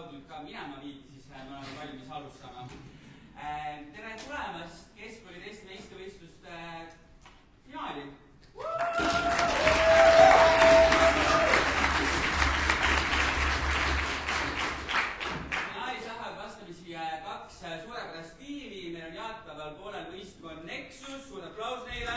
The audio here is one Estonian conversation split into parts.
kaudu ka minema viidi, siis me oleme valmis alustama. Tere tulemast keskkooli teiste meistrivõistluste finaali! Finaalis läheb vastamisi kaks suurepärast tiimi, meil on jaataval poolel võistkond Nexus, suur aplaus neile!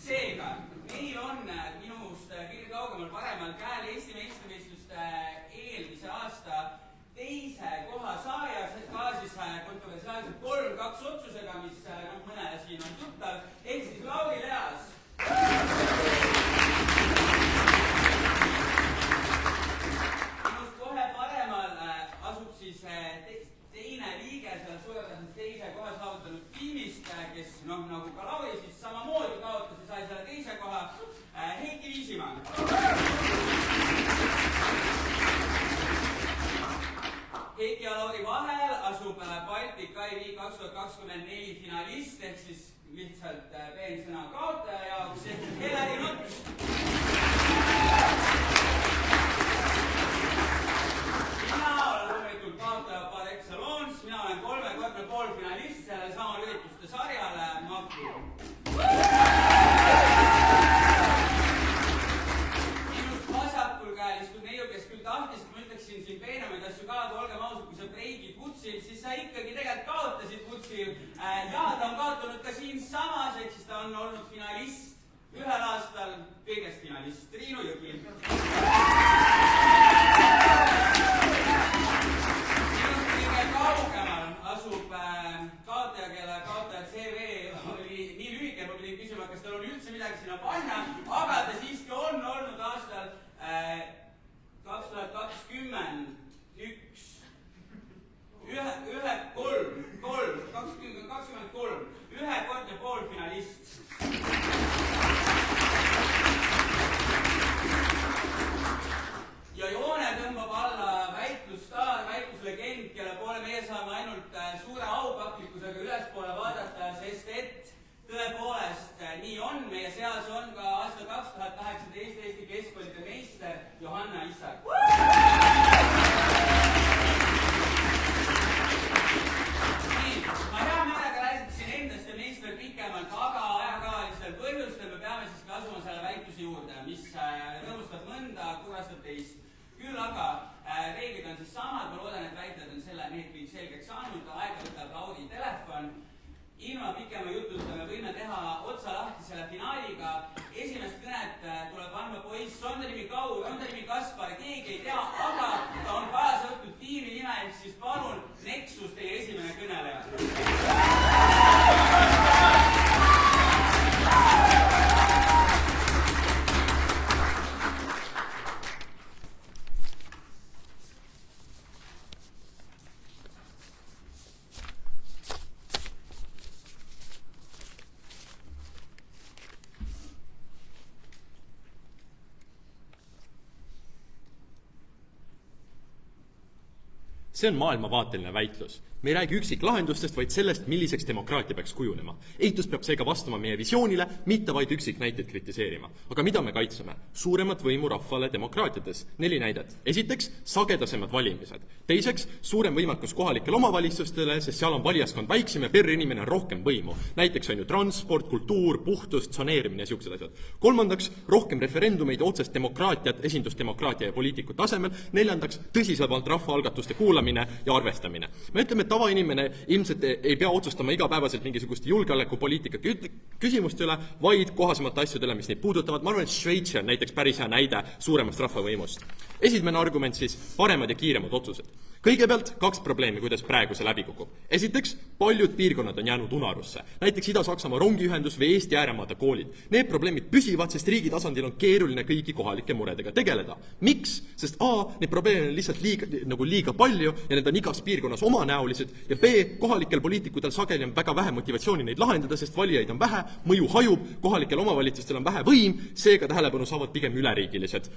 Seega, meil on minust kõige kaugemal paremal käel Eesti meistrivõistluste eelmise aasta teise koha saaja, ka siis kontroversiaalselt 3-2 otsusega, mis mõnele siin on tuttav, ehk siis Lauri Leas. Minust kohe paremal asub siis teine liige selle suurepärasest teise koha saavutanud tiimist, kes nagu ka Lauri siis samamoodi kaotas ja sai selle teise koha, Heiki Viisimaa. Heiki ja Lauri vahel asub Baltic IV 2024 finalist, ehk siis lihtsalt peensõna kaotaja jaoks, Helari Nuts. Mina olen loomulikult kaotaja par excellence, mina olen 3-kordne poolfinalist selle sama ürituste sarjale, Maku. Minust vasakul käel istub neiu, kes küll tahtis, kui ma ütleksin siin peenemaid asju ka, aga olgem ausad, kui sa breigid Vutsil, siis sa ikkagi tegelikult kaotasid Vutsil. Ja ta on kaotanud ka siin samas, ehk siis ta on olnud finalist ühel aastal, kõigest finalist, Triinu Jõgi. Minust kõige kaugemal asub kaotaja, kelle kaotaja CV oli nii lühike, et ma pidin küsima, kas tal on üldse midagi sinna panna, aga ta siiski on olnud aastal 2021 ühekordne poolfinalist. Ja joone tõmbab alla väitlusstaar, väitluslegend, kelle poole meie saame ainult suure aupaklikkusega ülespoole vaadata, sest et tõepoolest nii on, meie seas on ka aastal 2018 Eesti keskkoolide meister Johanna Issak. Ma hea meelega räägitasin endast ja meister pikemalt, aga ajakavalistel põhjustel me peame siiski asuma selle väitluse juurde, mis rõõmustab mõnda, kurastab teist. Küll aga reeglid on siis samad, ma loodan, et väitlejad on need kõik selgeks saanud, aega võtab Lauri telefon. Ilma pikema jututa me võime teha otsa lahti selle finaaliga. Esimest kõnet tuleb andma poiss, on ta nimi Kaur, on ta nimi Kaspar, keegi ei tea, aga ta on kaasa võtnud tiimi nime, ehk siis palun Nexus teie esimene kõneleja. See on maailmavaateline väitlus. Me ei räägi üksiklahendustest, vaid sellest, milliseks demokraatia peaks kujunema. Eitus peab seega vastama meie visioonile, mitte vaid üksiknäiteid kritiseerima. Aga mida me kaitseme? Suuremat võimu rahvale demokraatiates. 4 näidet. Esiteks, sagedasemad valimised. Teiseks, suurem võimekus kohalikele omavalitsustele, sest seal on valijaskond väiksem ja per inimene on rohkem võimu. Näiteks on ju transport, kultuur, puhtus, tsoneerimine ja siuksed asjad. Kolmandaks, rohkem referendumeid, otsest demokraatiat, esindusdemokraatia ja poliitiku tasemel. Neljandaks, tõsisemalt rahvaalgatuste kuulamine ja arvestamine. Me ütleme, et tavainimene ilmselt ei pea otsustama igapäevaselt mingisuguste julgeolekupoliitika küsimuste üle, vaid kohasemate asjadele, mis neid puudutavad. Ma arvan, et Šveits on näiteks päris hea näide suuremast rahvavõimust. Esimene argument siis, paremad ja kiiremad otsused. kõigepealt 2 probleemi, kuidas praegu see läbi kukub. Esiteks, paljud piirkonnad on jäänud unarusse. Näiteks Ida-Saksamaa rongiühendus või Eesti ääremaade koolid. Need probleemid püsivad, sest riigi tasandil on keeruline kõigi kohalike muredega tegeleda. Miks? Sest A, need probleemid on lihtsalt liiga palju ja need on igas piirkonnas omanäolised ja B, kohalikel poliitikutel sageli on väga vähe motivatsiooni neid lahendada, sest valijaid on vähe, mõju hajub, kohalikel omavalitsustel on vähe võim, seega tähelepanu saavad pigem üleriigilised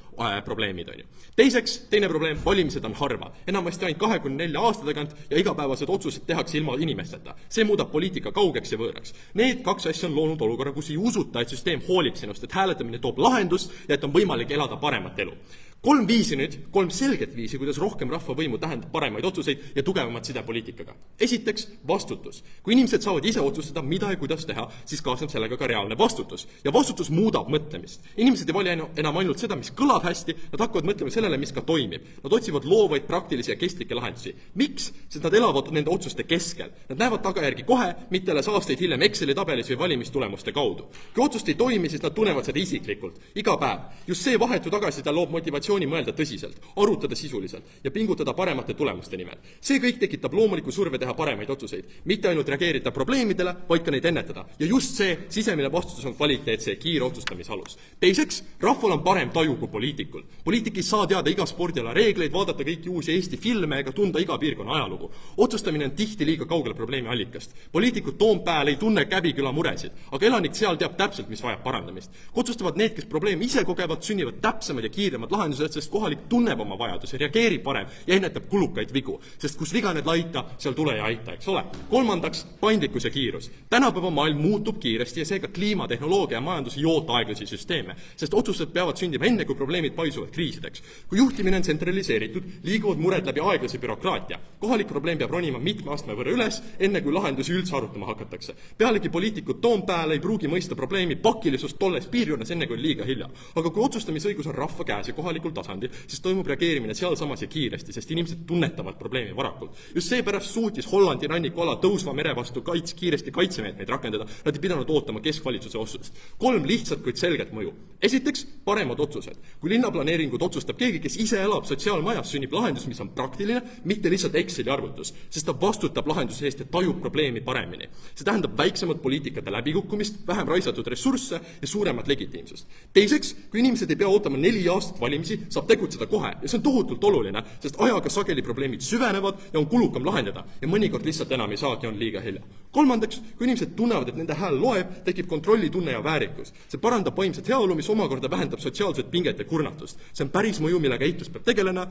probleemid. Teiseks, teine probleem, valimised on harva. Enamasti ainult 24 aasta tagant ja igapäevased otsused tehakse ilma inimesteta. See muudab poliitika kaugeks ja võõraks. Need 2 asja on loonud olukorra, kus ei usuta, et süsteem hoolib sinust, et hääletamine toob lahendust ja et on võimalik elada paremat elu. 3 viisi nüüd, 3 selget viisi, kuidas rohkem rahvavõimu tähendab paremaid otsuseid ja tugevamat sidepoliitikaga. Esiteks, vastutus. Kui inimesed saavad ise otsustada, mida ja kuidas teha, siis kaasneb sellega ka reaalne vastutus. Ja vastutus muudab mõtlemist. Inimesed ei vali enam ainult seda, mis kõlab hästi, nad hakkavad mõtlema sellele, mis ka toimib. Nad otsivad loovaid, praktilisi ja kestlikke lahendusi. Miks? Sest nad elavad nende otsuste keskel. Nad näevad tagajärgi kohe, mitte alles aastaid hiljem Exceli tabelis või valimistulemuste kaudu. Kui otsust ei toimi, siis nad tunnevad seda isiklikult. Iga päev. Just see vahetu tagasiside loob motivatsiooni mõelda tõsiselt, arutada sisuliselt ja pingutada paremate tulemuste nimel. See kõik tekitab loomuliku surve teha paremaid otsuseid, mitte ainult reageerida probleemidele, vaid ka neid ennetada. Ja just see sisemine vastutus on kvaliteetse ja kiire otsustamise alus. Teiseks, rahval on parem taju kui poliitikul. Poliitik ei saa teada iga spordiala reegleid, vaadata kõiki uusi Eesti filme ega tunda iga piirkonna ajalugu. Otsustamine on tihti liiga kaugel probleemi allikast. Poliitikud Toompeal ei tunne Käbiküla muresid, aga elanik seal teab täpselt, mis vajab parandamist. Otsustavad need, kes probleemi ise kogevad, sünnivad täpsemad ja kiiremad lahendused, sest kohalik tunneb oma vajadusi, reageerib parem ja ennetab kulukaid vigu, sest kus viga need laita, seal tule ja aita, eks ole. Kolmandaks, paindlikkus ja kiirus. Tänapäeva maailm muutub kiiresti ja seega kliima, tehnoloogia ja majandus ei oota aeglasi süsteeme, sest otsused peavad sündima enne, kui probleemid paisuvad kriisideks. Kui juhtimine on tsentraliseeritud, liiguvad mured läbi aeglase bürokraatia. Kohalik probleem peab ronima mitme astme võrra üles, enne kui lahendusi üldse arutama hakatakse. Pealegi poliitikud Toompeal ei pruugi mõista probleemi pakilisust tolles piirkonnas, enne kui on liiga hilja. Aga kui otsustamisõigus on rahva käes ja kohalikul tasandil, siis toimub reageerimine sealsamas ja kiiresti, sest inimesed tunnetavad probleemi varakult. Just seepärast suutis Hollandi rannikuala tõusva mere vastu kiiresti kaitsemeetmeid rakendada, nad ei pidanud ootama keskvalitsuse otsust. 3 lihtsat, kuid selget mõju. Esiteks, paremad otsused. Kui linnaplaneeringud otsustab keegi, kes ise elab sotsiaalmajas, sünnib lahendus, mis on praktiline, mitte lihtsalt Exceli arvutus, sest ta vastutab lahenduse eest ja tajub probleemi paremini. See tähendab väiksemat poliitikate läbikukkumist, vähem raisatud ressursse ja suuremat legitiimsust. Teiseks, kui inimesed ei pea ootama 4 aastat valimisi, saab tegutseda kohe ja see on tohutult oluline, sest ajaga sageli probleemid süvenevad ja on kulukam lahendada ja mõnikord lihtsalt enam ei saagi, on liiga hilja. Kolmandaks, kui inimesed tunnevad, et nende hääl loeb, tekib kontrollitunne ja väärikus. See parandab vaimset heaolu, mis omakorda vähendab sotsiaalset pinget ja kurnatust. See on päris mõju, millega eitus peab tegelema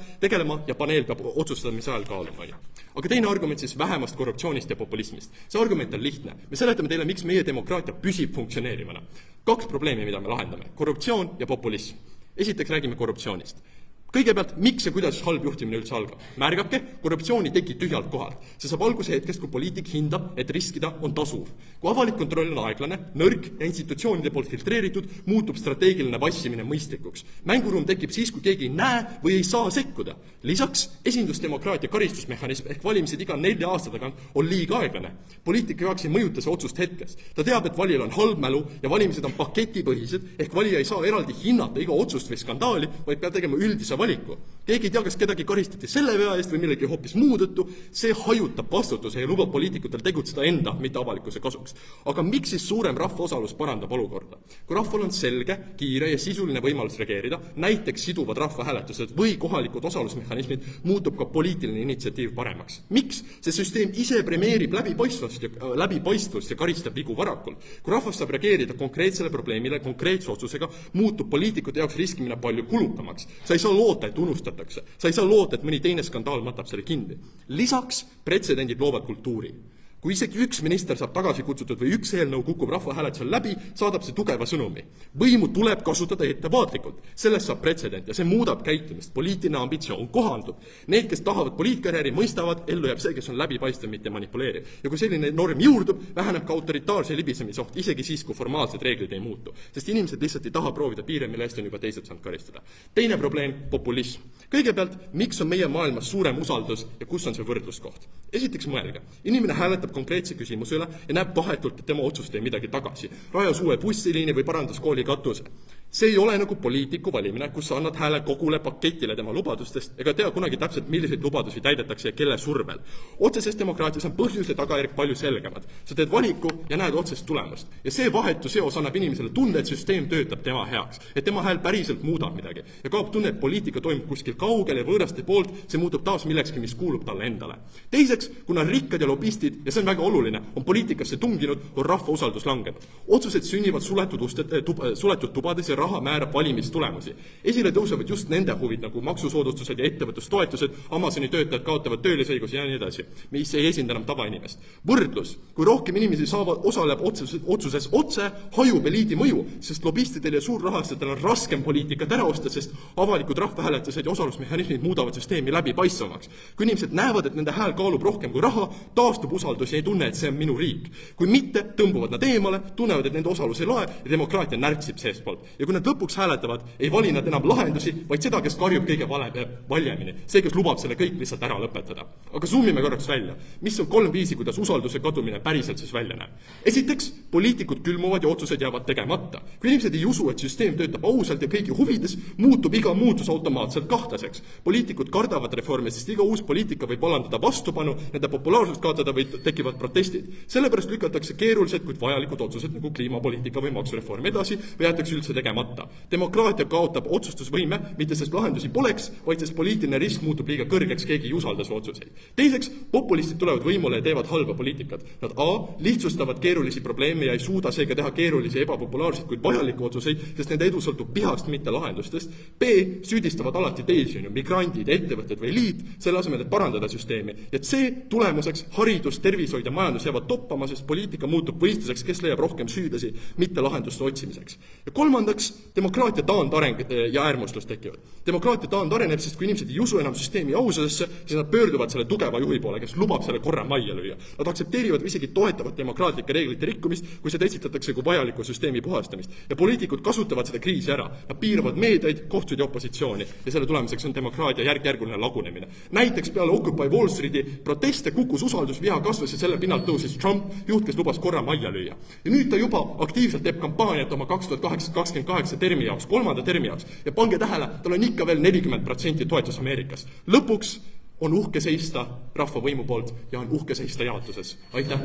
ja paneel peab otsustamise ajal kaaluma. Aga teine argument siis vähemast korruptsioonist ja populismist. See argument on lihtne. Me seletame teile, miks meie demokraatia püsib funktsioneerivana. 2 probleemi, mida me lahendame. Korruptsioon ja populism. Esiteks räägime korruptsioonist. Kõigepealt, miks ja kuidas halb juhtimine üldse algab? Märgake, korruptsiooni tekib tühjalt kohalt. See saab alguse hetkest, kui poliitik hindab, et riskida on tasuv. Kui avalik kontroll on aeglane, nõrk ja institutsioonide poolt filtreeritud, muutub strateegiline vassimine mõistlikuks. Mänguruum tekib siis, kui keegi ei näe või ei saa sekkuda. Lisaks, esindusdemokraatia karistusmehhanism ehk valimised iga 4 aasta tagant on liiga aeglane. Poliitika jaoks ei mõjuta see otsust hetkes. Ta teab, et valijal on halb mälu ja valimised on paketipõhised ehk valija ei saa eraldi hinnata iga otsust või skandaali, vaid peab tegema üldise valiku. Keegi ei tea, kas kedagi karistati selle vea eest või millegi hoopis muu tõttu, see hajutab vastutuse ja lubab poliitikutel tegutseda enda, mitte avalikkuse kasuks. Aga miks siis suurem rahvaosalus parandab olukorda? Kui rahval on selge, kiire ja sisuline võimalus reageerida, näiteks siduvad rahvahääletused või kohalikud osalusmehhanismid, muutub ka poliitiline initsiatiiv paremaks. Miks? See süsteem ise premeerib läbipaistvust ja karistab vigu varakult. Kui rahvas saab reageerida konkreetsele probleemile konkreetse otsusega, muutub poliitikute jaoks riskimine palju kulukamaks. Sa ei saa loota, et unustatakse. Sa ei saa loota, et mõni teine skandaal matab selle kinni. Lisaks pretsedendid loovad kultuuri. Kui isegi üks minister saab tagasi kutsutud või üks eelnõu kukub rahvahääletusel läbi, saadab see tugeva sõnumi. Võimu tuleb kasutada ettevaatlikult. Sellest saab pretsedent ja see muudab käitumist. Poliitiline ambitsioon kohandub. Need, kes tahavad poliitkarjääri, mõistavad, ellu jääb see, kes on läbipaistev, mitte manipuleeriv. Ja kui selline norm juurdub, väheneb ka autoritaarse libisemise oht, isegi siis, kui formaalsed reeglid ei muutu. Sest inimesed lihtsalt ei taha proovida piire, mille eest on juba teised saanud karistada. Teine probleem, populism. Kõigepealt, miks on meie maailmas suurem usaldus ja kus on see võrdluskoht? Esiteks mõelge. Inimene hääletab konkreetse küsimuse üle ja näeb vahetult, et tema otsust ei midagi tagasi. Rajas uue bussiliini või parandas kooli katuse. See ei ole nagu poliitiku valimine, kus sa annad hääle kogule paketile tema lubadustest ega tea kunagi täpselt, milliseid lubadusi täidetakse ja kelle survel. Otseses demokraatias on põhjus ja tagajärg palju selgemad. Sa teed valiku ja näed otsest tulemust. Ja see vahetu seos annab inimesele tunde, et süsteem töötab tema heaks, et tema hääl päriselt muudab midagi. Ja kaob tunne, et poliitika toimub kuskil kaugel ja võõraste poolt, see muutub taas millekski, mis kuulub talle endale. Teiseks, kuna rikkad ja lobistid, ja see on väga oluline, on poliitikasse tunginud, on rahva usaldus langenud. Otsused sünnivad suletud tubades ja raha määrab valimistulemusi. Esile tõusevad just nende huvid, nagu maksusoodustused ja ettevõtlustoetused, Amazoni töötajad kaotavad töölisõigusi ja nii edasi, mis ei esinda enam tavainimest. Võrdlus, kui rohkem inimesi osaleb otsuses otse, hajub eliidi mõju, sest lobistidel ja suurrahastajatel on raskem poliitikat ära osta, sest avalikud rahvahääletused ja osalusmehhanismid muudavad süsteemi läbipaistvamaks. Kui inimesed näevad, et nende hääl kaalub rohkem kui raha, taastub usaldus ja ei tunne, et see on minu riik. Kui mitte, tõmbuvad nad eemale, tunnevad, et nende osalus ei loe ja demokraatia närtsib seestpoolt. Ja kui nad lõpuks hääletavad, ei vali nad enam lahendusi, vaid seda, kes karjub kõige valjemini. See, kes lubab selle kõik lihtsalt ära lõpetada. Aga zoomime korraks välja. Mis on 3 viisi, kuidas usalduse kadumine päriselt siis välja näeb? Esiteks, poliitikud külmuvad ja otsused jäävad tegemata. Kui inimesed ei usu, et süsteem töötab ausalt ja kõigi huvides, muutub iga muutus automaatselt kahtlaseks. Poliitikud kardavad reformi, sest iga uus poliitika võib alandada vastupanu, nende populaarsust kaotada või tekivad protestid. Sellepärast lükatakse keerulised, kuid vajalikud otsused nagu kliimapoliitika või maksureform edasi või jäetakse üldse tegemata. Demokraatia kaotab otsustusvõime, mitte sest lahendusi poleks, vaid sest poliitiline risk muutub liiga kõrgeks, keegi ei usalda su otsuseid. Teiseks, populistid tulevad võimule ja teevad halba poliitikat. Nad A. lihtsustavad keerulisi probleeme ja ei suuda seega teha keerulisi ebapopulaarseid, kuid vajalikke otsuseid, sest nende edu sõltub pihast, mitte lahendustest. B. süüdistavad alati teisi, migrandid, ettevõtted või liit, selle asemel, et parandada süsteemi. Ja C. tulemuseks haridus, tervishoid ja majandus jäävad toppama, sest poliitika muutub võistluseks, kes leiab rohkem süüdlasi, mitte lahenduste otsimiseks. Ja kolmandaks, demokraatia taandareng ja äärmuslus tekivad. Demokraatia taandareneb, sest kui inimesed ei usu enam süsteemi aususesse, siis nad pöörduvad selle tugeva juhi poole, kes lubab selle korra majja lüüa. Nad aktsepteerivad või isegi toetavad demokraatlike reeglite rikkumist, kui seda esitatakse kui vajaliku süsteemi puhastamist. Ja poliitikud kasutavad seda kriisi ära. Nad piiravad meediaid, kohtuid ja opositsiooni. Ja selle tulemuseks on demokraatia järk-järguline lagunemine. Näiteks peale Occupy Wall Streeti proteste kukkus usaldus, viha kasvas ja selle pinnalt tõusis Trump, juht, kes lubas korra majja lüüa. Ja nüüd ta juba aktiivselt teeb kampaaniat oma 2028 termi jaoks, 3. termi jaoks. Ja pange tähele, tal on ikka veel 40% toetus Ameerikas. Lõpuks on uhke seista rahva võimu poolt ja on uhke seista jaotuses. Aitäh!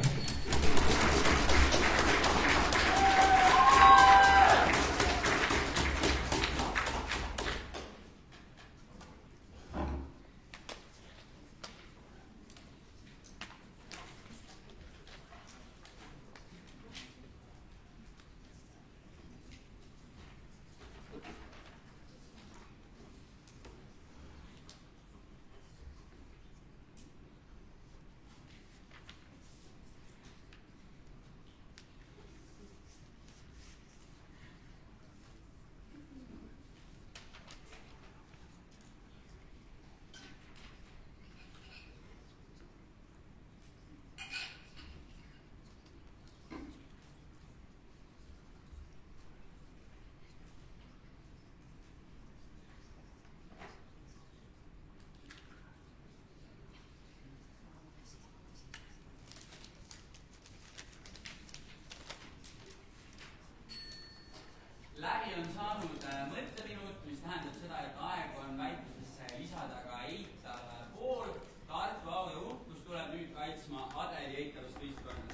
Läbi on saanud mõtteminut, mis tähendab seda, et aeg on väitlusesse lisada ka eitav pool. Tartu au ja uhkus tuleb nüüd kaitsma Adeli eitavust võistkonnast.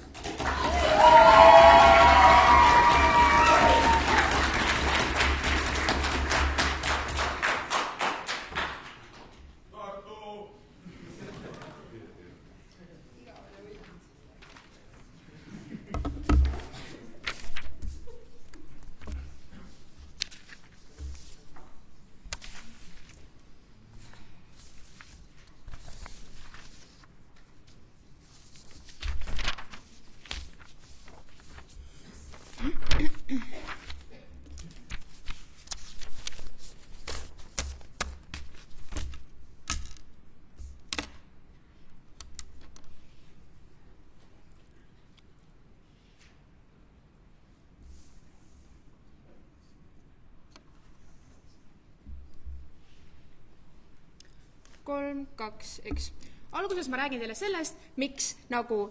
Kolm, kaks, üks. Alguses ma räägin teile sellest, miks nagu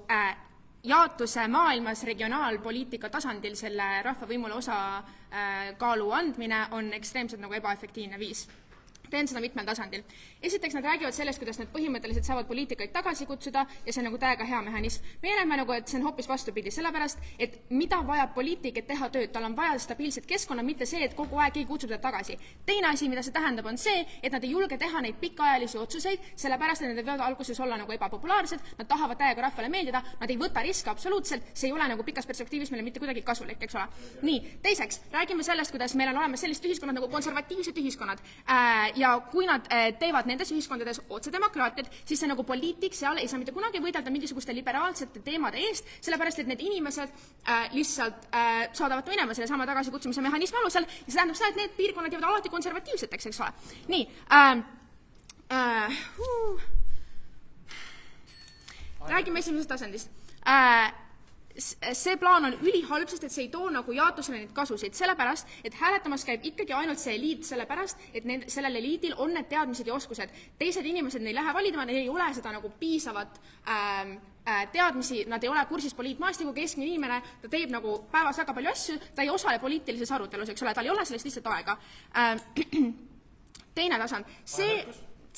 jaotuse maailmas regionaalpoliitika tasandil selle rahvavõimule osa kaalu andmine on ekstreemselt nagu ebaefektiivne viis. Teen seda mitmel tasandil. Esiteks nad räägivad sellest, kuidas nad põhimõtteliselt saavad poliitikaid tagasi kutsuda ja see on nagu täiega hea mehhanism. Me näeme nagu, et see on hoopis vastupidi, sellepärast, et mida vajab poliitik, et teha tööd, tal on vaja stabiilset keskkonna, mitte see, et kogu aeg ei kutsu teda tagasi. Teine asi, mida see tähendab, on see, et nad ei julge teha neid pikaajalisi otsuseid, sellepärast, et nad võivad alguses olla nagu ebapopulaarsed, nad tahavad täiega rahvale meeldida, nad ei võta riske absoluutselt, see ei ole nagu pikas perspektiivis meile mitte kuidagi kasulik, eks ole. Nii, teiseks, räägime sellest, kuidas meil on olemas sellised ühiskonnad nagu konservatiivsed ühiskonnad. Ja kui nad teevad nendes ühiskondades otsedemokraatiat, siis see nagu poliitik seal ei saa mitte kunagi võidelda mingisuguste liberaalsete teemade eest, sellepärast et need inimesed lihtsalt saadavad minema selle sama tagasikutsumise mehhanismi alusel ja see tähendab seda, et need piirkonnad jäävad alati konservatiivseteks, eks ole. Nii, räägime esimesest tasandist. See plaan on ülihalb, sest et see ei too nagu jaotusele neid kasusid, sellepärast, et hääletamas käib ikkagi ainult see eliit, sellepärast, et sellel eliidil on need teadmised ja oskused. Teised inimesed, neil lähe validama, neil ei ole seda nagu piisavat teadmisi, nad ei ole kursis poliitmaastiku, keskmine inimene, ta teeb nagu päevas väga palju asju, ta ei osale poliitilises arutelus, eks ole, tal ei ole sellest lihtsalt aega. Teine tasand,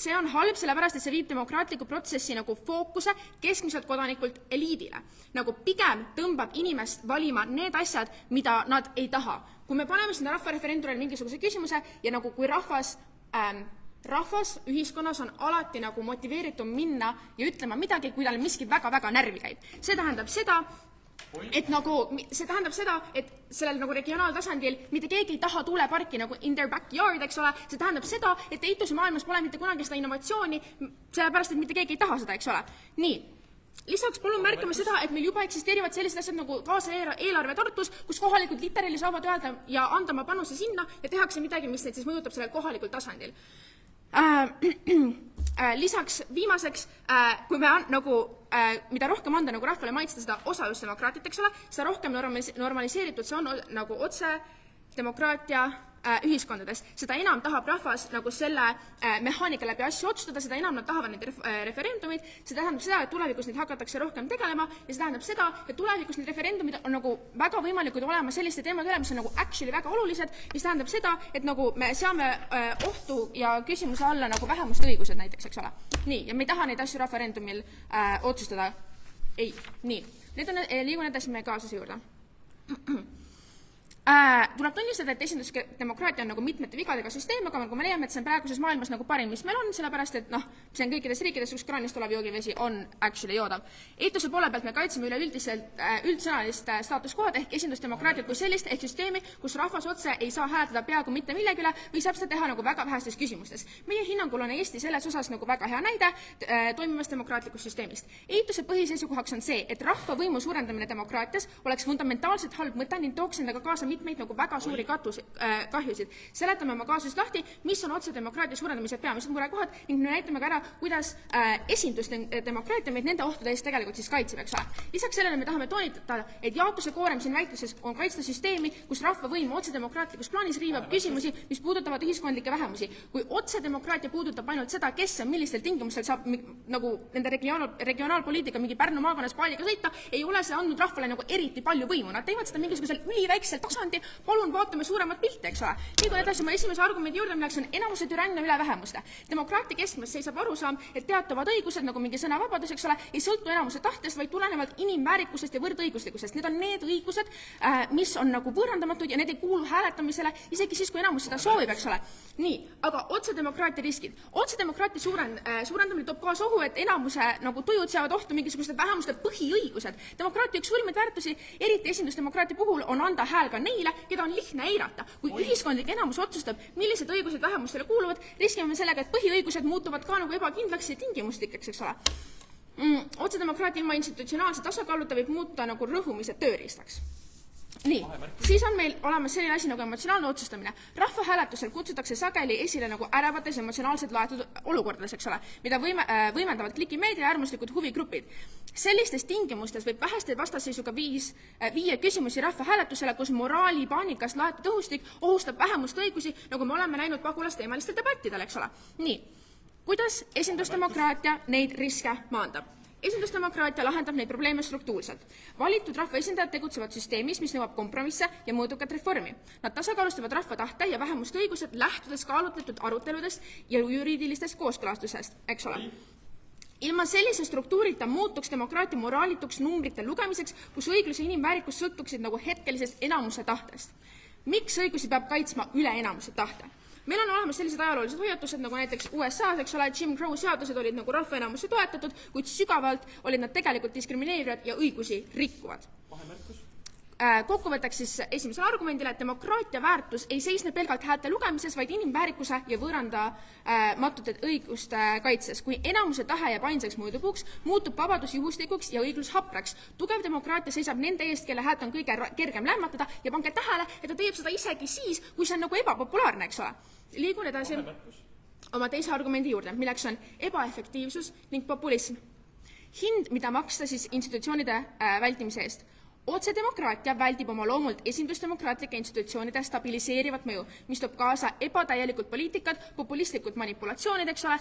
see on halb, sellepärast, et see viib demokraatliku protsessi nagu fookuse keskmiselt kodanikult eliidile. Nagu pigem tõmbab inimest valima need asjad, mida nad ei taha. Kui me paneme sinna rahvareferendumile mingisuguse küsimuse ja nagu kui rahvas ühiskonnas on alati nagu motiveeritum minna ja ütlema midagi, kui tal miski väga-väga närvi käib. See tähendab seda, et sellel nagu regionaaltasandil mitte keegi ei taha tuuleparki nagu in their backyard, eks ole, see tähendab seda, et eituse maailmas pole mitte kunagi seda innovatsiooni, sellepärast, et mitte keegi ei taha seda, eks ole. Nii, lisaks palun märkame seda, et meil juba eksisteerivad sellised asjad nagu kaasaeelarve Tartus, kus kohalikud literaali saavad öelda ja anda oma panuse sinna ja tehakse midagi, mis neid siis mõjutab sellel kohalikul tasandil. Lisaks viimaseks, kui me mida rohkem anda nagu rahvale maitsta seda osalusdemokraatiat, eks ole, seda rohkem normaliseeritud see on nagu otse demokraatia ühiskondades. Seda enam tahab rahvas nagu selle mehaanika läbi asju otsustada, seda enam nad tahavad neid referendumid, see tähendab seda, et tulevikus neid hakatakse rohkem tegelema ja see tähendab seda, et tulevikus need referendumid on nagu väga võimalikud olema selliste teemade üle, mis on nagu actually väga olulised, mis tähendab seda, et nagu me seame ohtu ja küsimuse alla nagu vähemuste õigused näiteks, eks ole. Nii, ja me ei taha neid asju referendumil otsustada. Ei, nii. Liigun edasi meie kaasuse juurde. Tuleb tunnistada, et esindusdemokraatia on nagu mitmete vigadega süsteem, aga nagu me leiame, et see on praeguses maailmas nagu parim, mis meil on, sellepärast, et see on kõikides riikides, kus kraanist tulev joogivesi on actually joodav. Eituse poole pealt me kaitseme üldsõnalist staatuskohad ehk esindusdemokraatiat kui sellist ehk süsteemi, kus rahvas otse ei saa hääletada peaaegu mitte millegile või saab seda teha nagu väga vähestes küsimustes. Meie hinnangul on Eesti selles osas nagu väga hea näide toimivast demokraatlikust süsteemist. Eituse põhiseisukohaks on see, et rahvavõimu suurendamine demokraatias oleks fundamentaalselt halb mõte ning tooks endaga kaasa mitmeid nagu väga suuri kahjusid. Seletame oma kaasusest lahti, mis on otsedemokraatia suurendamise peamised murekohad ning me näitame ka ära, kuidas esindusdemokraatia meid nende ohtude eest tegelikult siis kaitseb, eks ole. Lisaks sellele me tahame toonitada, et jaotuse koorem siin väitluses on kaitsta süsteemi, kus rahvavõim otsedemokraatlikus plaanis riivab küsimusi, mis puudutavad ühiskondlikke vähemusi. Kui otsedemokraatia puudutab ainult seda, kes on millistel tingimustel saab nagu nende regionaalpoliitika mingi Pärnu maakonnas paadiga sõita, ei ole see andnud rahvale nagu eriti palju võimu. Nad teevad seda mingisugusel üliväiksel tasandi, palun vaatame suuremat pilti, eks ole. Liigun edasi oma esimese argumendi juurde, milleks on enamuse türannia üle vähemuste. Demokraatia keskmes seisab arusaam, et teatavad õigused, nagu mingi sõnavabadus, eks ole, ei sõltu enamuse tahtest, vaid tulenevalt inimväärikusest ja võrdõiguslikkusest. Need on need õigused, mis on nagu võõrandamatud ja need ei kuulu hääletamisele, isegi siis, kui enamus seda soovib, eks ole. Nii, aga otsedemokraatia riskid. Otsedemokraatia suurendamine toob kaasa ohu, et enamuse nagu tujud seavad ohtu mingisugused vähemuste põhiõigused. Demokraatia üks suurimaid väärtusi, eriti esindusdemokraatia puhul, on anda hääl ka neile, keda on lihtne eirata. Kui ühiskondlik enamus otsustab, millised õigused vähemustele kuuluvad, riskime sellega, et põhiõigused muutuvad ka nagu ebakindlaks ja tingimuslikeks, eks ole. Otsedemokraatia ilma institutsionaalse tasakaaluta võib muuta nagu rõhumise tööriistaks. Nii, siis on meil olemas selline asi nagu emotsionaalne otsustamine. Rahvahääletusel kutsutakse sageli esile nagu ärevates emotsionaalselt laetud olukordades, eks ole, mida võimendavad klikimeedia ja äärmuslikud huvigrupid. Sellistes tingimustes võib väheste vastasseisuga viia küsimusi rahvahääletusele, kus moraali paanikast laetud õhustik ohustab vähemuste õigusi, nagu me oleme näinud pagulasteemalistel debattidel, eks ole. Nii, kuidas esindusdemokraatia neid riske maandab? Esindusdemokraatia lahendab neid probleeme struktuurselt. Valitud rahvaesindajad tegutsevad süsteemis, mis nõuab kompromisse ja mõõdukat reformi. Nad tasakaalustavad rahva tahte ja vähemuste õigused lähtudes kaalutletud aruteludest ja juriidilistest kooskõlastusest, eks ole. Ilma sellise struktuurita muutuks demokraatia moraalituks numbrite lugemiseks, kus õiglus ja inimväärikus sõltuksid nagu hetkelisest enamuse tahtest. Miks õigusi peab kaitsma üle enamuse tahte? Meil on olemas sellised ajaloolised hoiatused, nagu näiteks USA-s, eks ole, Jim Crow seadused olid nagu rahvaenamusse toetatud, kuid sügavalt olid nad tegelikult diskrimineerivad ja õigusi rikkuvad. Kokkuvõtteks siis esimesele argumendile, et demokraatia väärtus ei seisne pelgalt häälte lugemises, vaid inimväärikuse ja võõrandamatute õiguste kaitses. Kui enamuse tahe jääb ainsaks mõõdupuuks, muutub vabadus juhuslikuks ja õiglus hapraks. Tugev demokraatia seisab nende eest, kelle häält on kõige kergem lämmatada ja pange tähele, et ta teeb seda isegi siis, kui see on nagu ebapopulaarne, eks ole. Liigun edasi oma teise argumendi juurde, milleks on ebaefektiivsus ning populism. Hind, mida maksta siis institutsioonide vältimise eest. Otsedemokraatia väldib oma loomult esindusdemokraatlike institutsioonide stabiliseerivat mõju, mis toob kaasa ebatäielikult poliitikat, populistlikud manipulatsioonid, eks ole,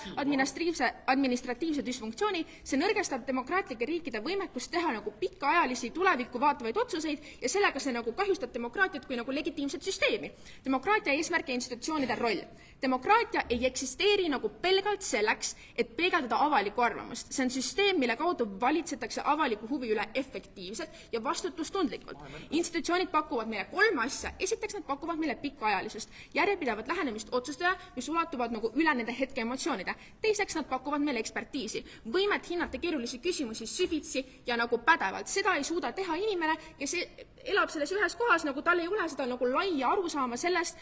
administratiivse dysfunktsiooni, see nõrgestab demokraatlike riikide võimekust teha nagu pikaajalisi tulevikku vaatavaid otsuseid ja sellega see nagu kahjustab demokraatiat kui nagu legitiimset süsteemi. Demokraatia eesmärk ja institutsioonide roll. Demokraatia ei eksisteeri nagu pelgalt selleks, et peegeldada avalikku arvamust. See on süsteem, mille kaudu valitsetakse avaliku huvi üle efektiivselt ja vastutustundlikult. Institutsioonid pakuvad meile 3 asja. Esiteks nad pakuvad meile pikaajalisust, järjepidevat lähenemist otsustaja, mis ulatuvad nagu üle nende hetke emotsioonide. Teiseks nad pakuvad meile ekspertiisi, võimet hinnata keerulisi küsimusi süvitsi ja nagu pädevalt. Seda ei suuda teha inimene, kes elab selles ühes kohas, nagu tal ei ole seda nagu laia arusaama sellest,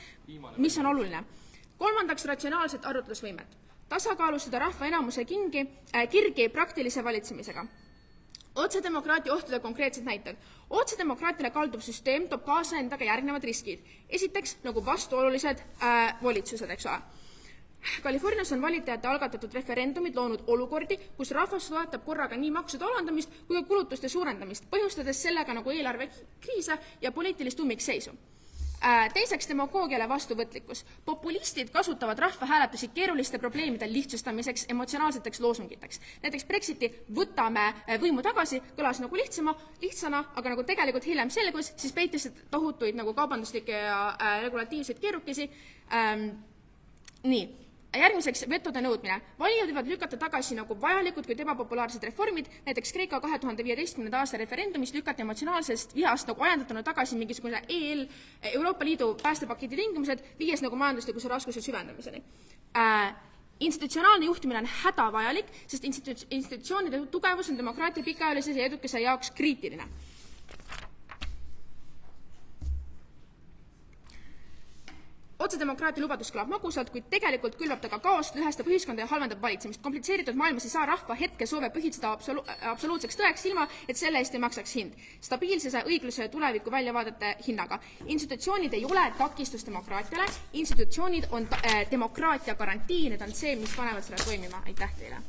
mis on oluline. Kolmandaks ratsionaalset arutlusvõimet. Tasakaalustada rahva enamuse kirgi praktilise valitsemisega. Otsedemokraatia ohtude konkreetsed näited. Otsedemokraatiale kalduv süsteem toob kaasa endaga järgnevad riskid. Esiteks nagu vastuolulised valitsused, eks ole. Kalifornias on valitajate algatatud referendumid loonud olukordi, kus rahvas toetab korraga nii maksude alandamist kui ka kulutuste suurendamist, põhjustades sellega nagu eelarvekriise ja poliitilist ummikseisu. Teiseks demagoogiale vastuvõtlikkus. Populistid kasutavad rahvahääletusi keeruliste probleemide lihtsustamiseks, emotsionaalseteks loosungiteks. Näiteks Brexiti võtame võimu tagasi, kõlas nagu lihtsana, aga nagu tegelikult hiljem selgus, siis peitis tohutuid nagu kaubanduslikke ja regulatiivseid keerukesi. Nii. Järgmiseks vetode nõudmine. Valijad võivad lükata tagasi nagu vajalikud, kuid ebapopulaarsed reformid. Näiteks Kreeka 2015. aasta referendumis lükati emotsionaalsest vihast nagu ajendatuna tagasi mingisugune Euroopa Liidu päästepaketi tingimused, viies nagu majanduslikkuse raskuse süvendamiseni. Institutsionaalne juhtimine on hädavajalik, sest institutsioonide tugevus on demokraatia pikaajalises ja edukese jaoks kriitiline. Otsedemokraatia lubadus kõlab magusalt, kuid tegelikult külvab ta ka kaost, lõhestab ühiskonda ja halvendab valitsemist. Komplitseeritud maailmas ei saa rahva hetke soove põhitseda absoluutseks tõeks ilma, et selle eest ei maksaks hind. Stabiilsuse, õigluse ja tuleviku väljavaadete hinnaga. Institutsioonid ei ole takistus demokraatiale, institutsioonid on demokraatia garantii, need on see, mis panevad selle toimima. Aitäh teile!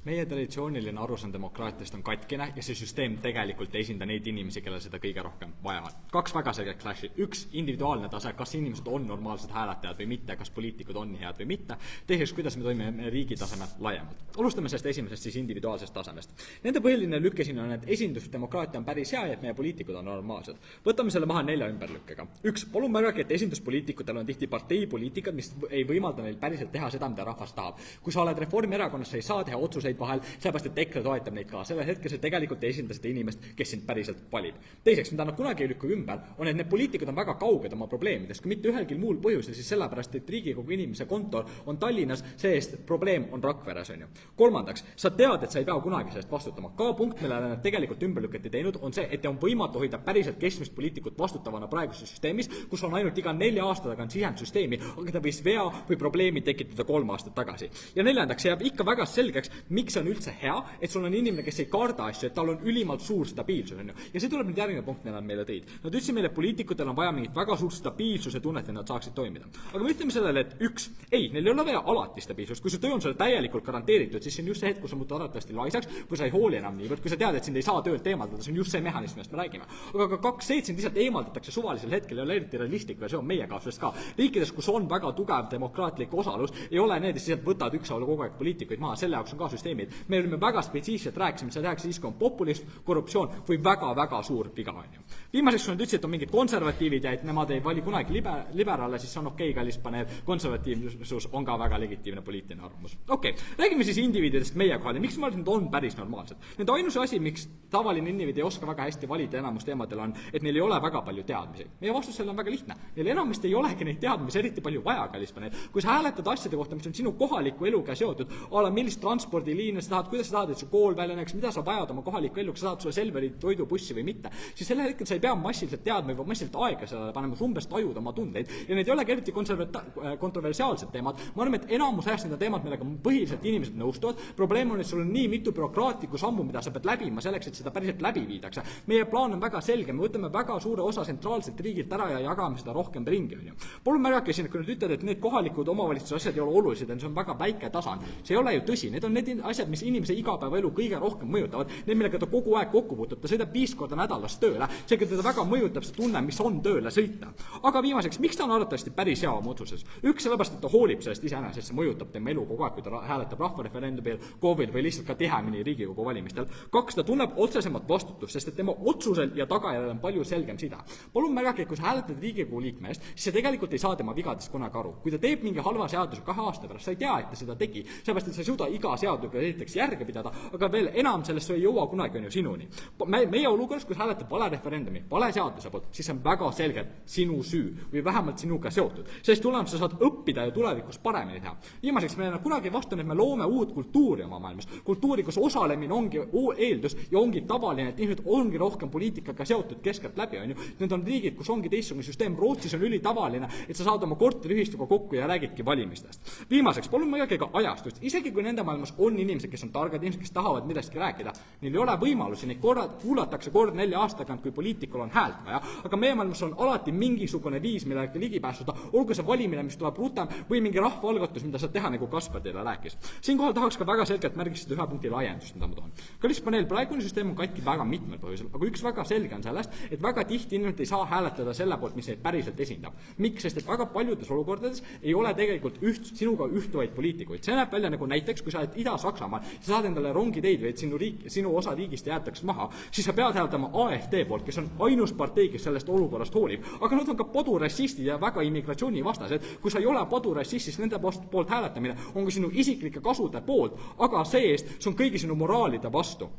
meie traditsiooniline arusaam demokraatiast on katkine ja see süsteem tegelikult ei esinda neid inimesi, kellel seda kõige rohkem vaja on. 2 väga selget clashi. 1, individuaalne tase, kas inimesed on normaalsed hääletajad või mitte, kas poliitikud on nii head või mitte. Teiseks, kuidas me toimime riigi tasemel laiemalt. Alustame sellest esimesest siis individuaalsest tasemest. Nende põhiline lükke siin on, et esindusdemokraatia on päris hea ja et meie poliitikud on normaalsed. Võtame selle maha 4 ümberlükkega. 1, palun märgake, et esinduspoliitikutel on tihti parteipoliitikad, mis ei võimalda neil päriselt teha seda, mida rahvas tahab. Kui sa oled Reformierakonnas, sa ei saa teha otsuseid vahel, sellepärast et EKRE toetab neid ka. Sellel hetkel sa tegelikult ei esinda seda inimest, kes sind päriselt valib. Teiseks, mida nad kunagi ei lükku ümber, on, et need poliitikud on väga kauged oma probleemidest, kui mitte ühelgi muul põhjusel, siis sellepärast, et Riigikogu inimese kontor on Tallinnas, see-eest probleem on Rakveres, on ju. Kolmandaks, sa tead, et sa ei pea kunagi sellest vastutama. Ka punkt, millele nad tegelikult ümberlükati teinud, on see, et on võimatu hoida päriselt keskmist poliitikut vastutavana praeguses süsteemis, kus on ainult iga 4 aasta tagant sisendsüsteemi, aga ta võis vea või probleemi tekitada 3 aastat tagasi. Ja neljandaks, jääb ikka väga selgeks, miks on üldse hea, et sul on inimene, kes ei karda asju, et tal on ülimalt suur stabiilsus, on ju. Ja see tuleb nüüd järgmine punkt, mille nad meile tõid. Nad ütlesid meile, poliitikutel on vaja mingit väga suurt stabiilsuse tunnet, et nad saaksid toimida. Aga me ütleme sellele, et 1, ei, neil ei ole vaja alati stabiilsust. Kui su töö on sulle täielikult garanteeritud, siis see on just see hetk, kus sa muutud arvatavasti laisaks või sa ei hooli enam niivõrd, kui sa tead, et sind ei saa töölt eemaldada, see on just see mehhanism, millest me räägime. Aga ka 2 sind lihtsalt eemaldatakse suvalisel hetkel, ei ole eriti realistlik versioon meie kaasusest ka. Riikides, kus on väga tugev demokraatlik osalus, ei ole need, kes lihtsalt võtavad ükshaaval kogu aeg poliitikuid maha, selle jaoks on ka süsteemid. Me olime väga spetsiifiliselt rääkisime, et seda tehakse siis, kui on populism, korruptsioon või väga-väga suur viga on ju. Viimaseks, kui nad ütlesid, et on mingid konservatiivid ja et nemad ei vali kunagi liberaale, siis on okei, kallis paneer, konservatiivsus on ka väga legitiimne poliitiline arvamus. Okei, räägime siis indiviididest meie kohal ja miks ma arvan, et nad on päris normaalsed. Nende ainus asi, miks tavaline indiviid ei oska väga hästi valida enamus teemadel on, et neil ei ole väga palju teadmisi. Meie vastus selle on väga lihtne. Neil enamasti ei olegi neid teadmisi eriti palju vaja, kallis paneer. Kui sa hääletad asjade kohta, mis on sinu kohaliku eluga seotud, ala millist transpordiliine sa tahad, kuidas sa tahad, et su kool välja näeks, mida sa vajad oma kohaliku eluga, sa tahad sulle Selveri toidubussi või mitte, siis selle hetkel sa ei pea massiliselt teadma või massiliselt aega sellele panema, umbes tajud oma tundeid ja need ei ole eriti kontroversiaalsed teemad. Ma arvan, et enamus ajast nende teemad, millega põhiliselt inimesed nõustuvad. Probleem on, et sul on nii mitu bürokraatlikku sammu, mida sa pead läbima selleks, et seda päriselt läbi viidakse. Meie plaan on väga selge, me võtame väga suure osa tsentraalselt riigilt ära ja jagame seda rohkem ringi, on ju. Palun märgake siin, kui nüüd ütled, et need kohalikud omavalitsuse asjad ei ole olulised, see on väga väike tasand. See ei ole ju tõsi, need on need asjad, mis inimese igapäevaelu kõige rohkem mõjutavad, need, millega ta kogu aeg kokku puutub, ta sõidab 5 korda nädalas tööle, seega teda väga mõjutab see tunne, mis on tööle sõita. Aga viimaseks, miks ta on arvatavasti päris hea oma otsuses? 1, sellepärast, et ta hoolib sellest iseenesest, see mõjutab tema elu kogu aeg, kui ta hääletab rahvareferendumil, KOV-il või lihtsalt ka tihemini Riigikogu valimistel. 2, ta tunneb otsesemat vastutust, sest et tema otsusel ja tagajärjel on palju selgem sida. Palun märgake, kui sa hääletad Riigikogu liikme eest, siis sa tegelikult ei saa tema vigadest kunagi aru. Kui ta teeb mingi halva seaduse 2 aasta pärast, sa ei tea, et ta seda tegi, sellepärast et sa ei suuda iga seadusega esiteks järge pidada, aga veel enam sellest ei jõua kunagi on ju sinuni. Meie olukorras, kus hääletab vale referendumi, vale seaduse poolt, siis on väga selgelt sinu süü või vähemalt sinuga seotud. Sellest tulemus sa saad õppida ja tulevikus paremini teha. Viimaseks, me kunagi vastu, et me loome uut kultuuri oma maailmas. Kultuuri, kus osalemine ongi eeldus ja ongi tavaline, et inimesed ongi rohkem poliitikaga seotud keskelt läbi, on ju. Need on riigid, kus ongi teistsugune süsteem. Rootsis on ülitavaline, et sa saad oma korteriühistuga kokku ja räägidki valimistest. Viimaseks, palun mõelge ka ajastust. Isegi kui nende maailmas on inimesed, kes on targad, inimesed, kes tahavad millestki rääkida, neil ei ole võimalusi, neid kuulatakse kord 4 aasta tagant, kui poliitikul on häält vaja, aga meie maailmas on alati mingisugune viis, millega ligipääsuda, olgu see valimine, mis tuleb rutem, või mingi rahvaalgatus, mida saad teha, nagu Kaspar teile rääkis. Siinkohal tahaks ka väga selgelt märgistada 1 punkti laiendust, mida ma toon. Kallis paneel, praegune süsteem on katki väga mitmel põhjusel, aga üks väga selge on sellest, et väga tihti inimesed ei saa hääletada selle poolt, mis neid päriselt esindab. Miks? Sest et väga paljudes olukordades ei ole tegelikult sinuga ühtuvaid poliitikuid. See näeb välja nagu näiteks, kui sa oled Ida-Saksamaal, sa saad endale rongiteid või et sinu osa riigist jäetakse maha, siis sa pead hääletama AfD poolt, kes on ainus partei, kes sellest olukorrast hoolib. Aga nad on ka padurassistid ja väga immigratsioonivastased. Kui sa ei ole padurassist, siis nende poolt hääletamine on ka sinu isiklike kasude poolt, aga see-eest see on kõigi sinu moraalide vastu.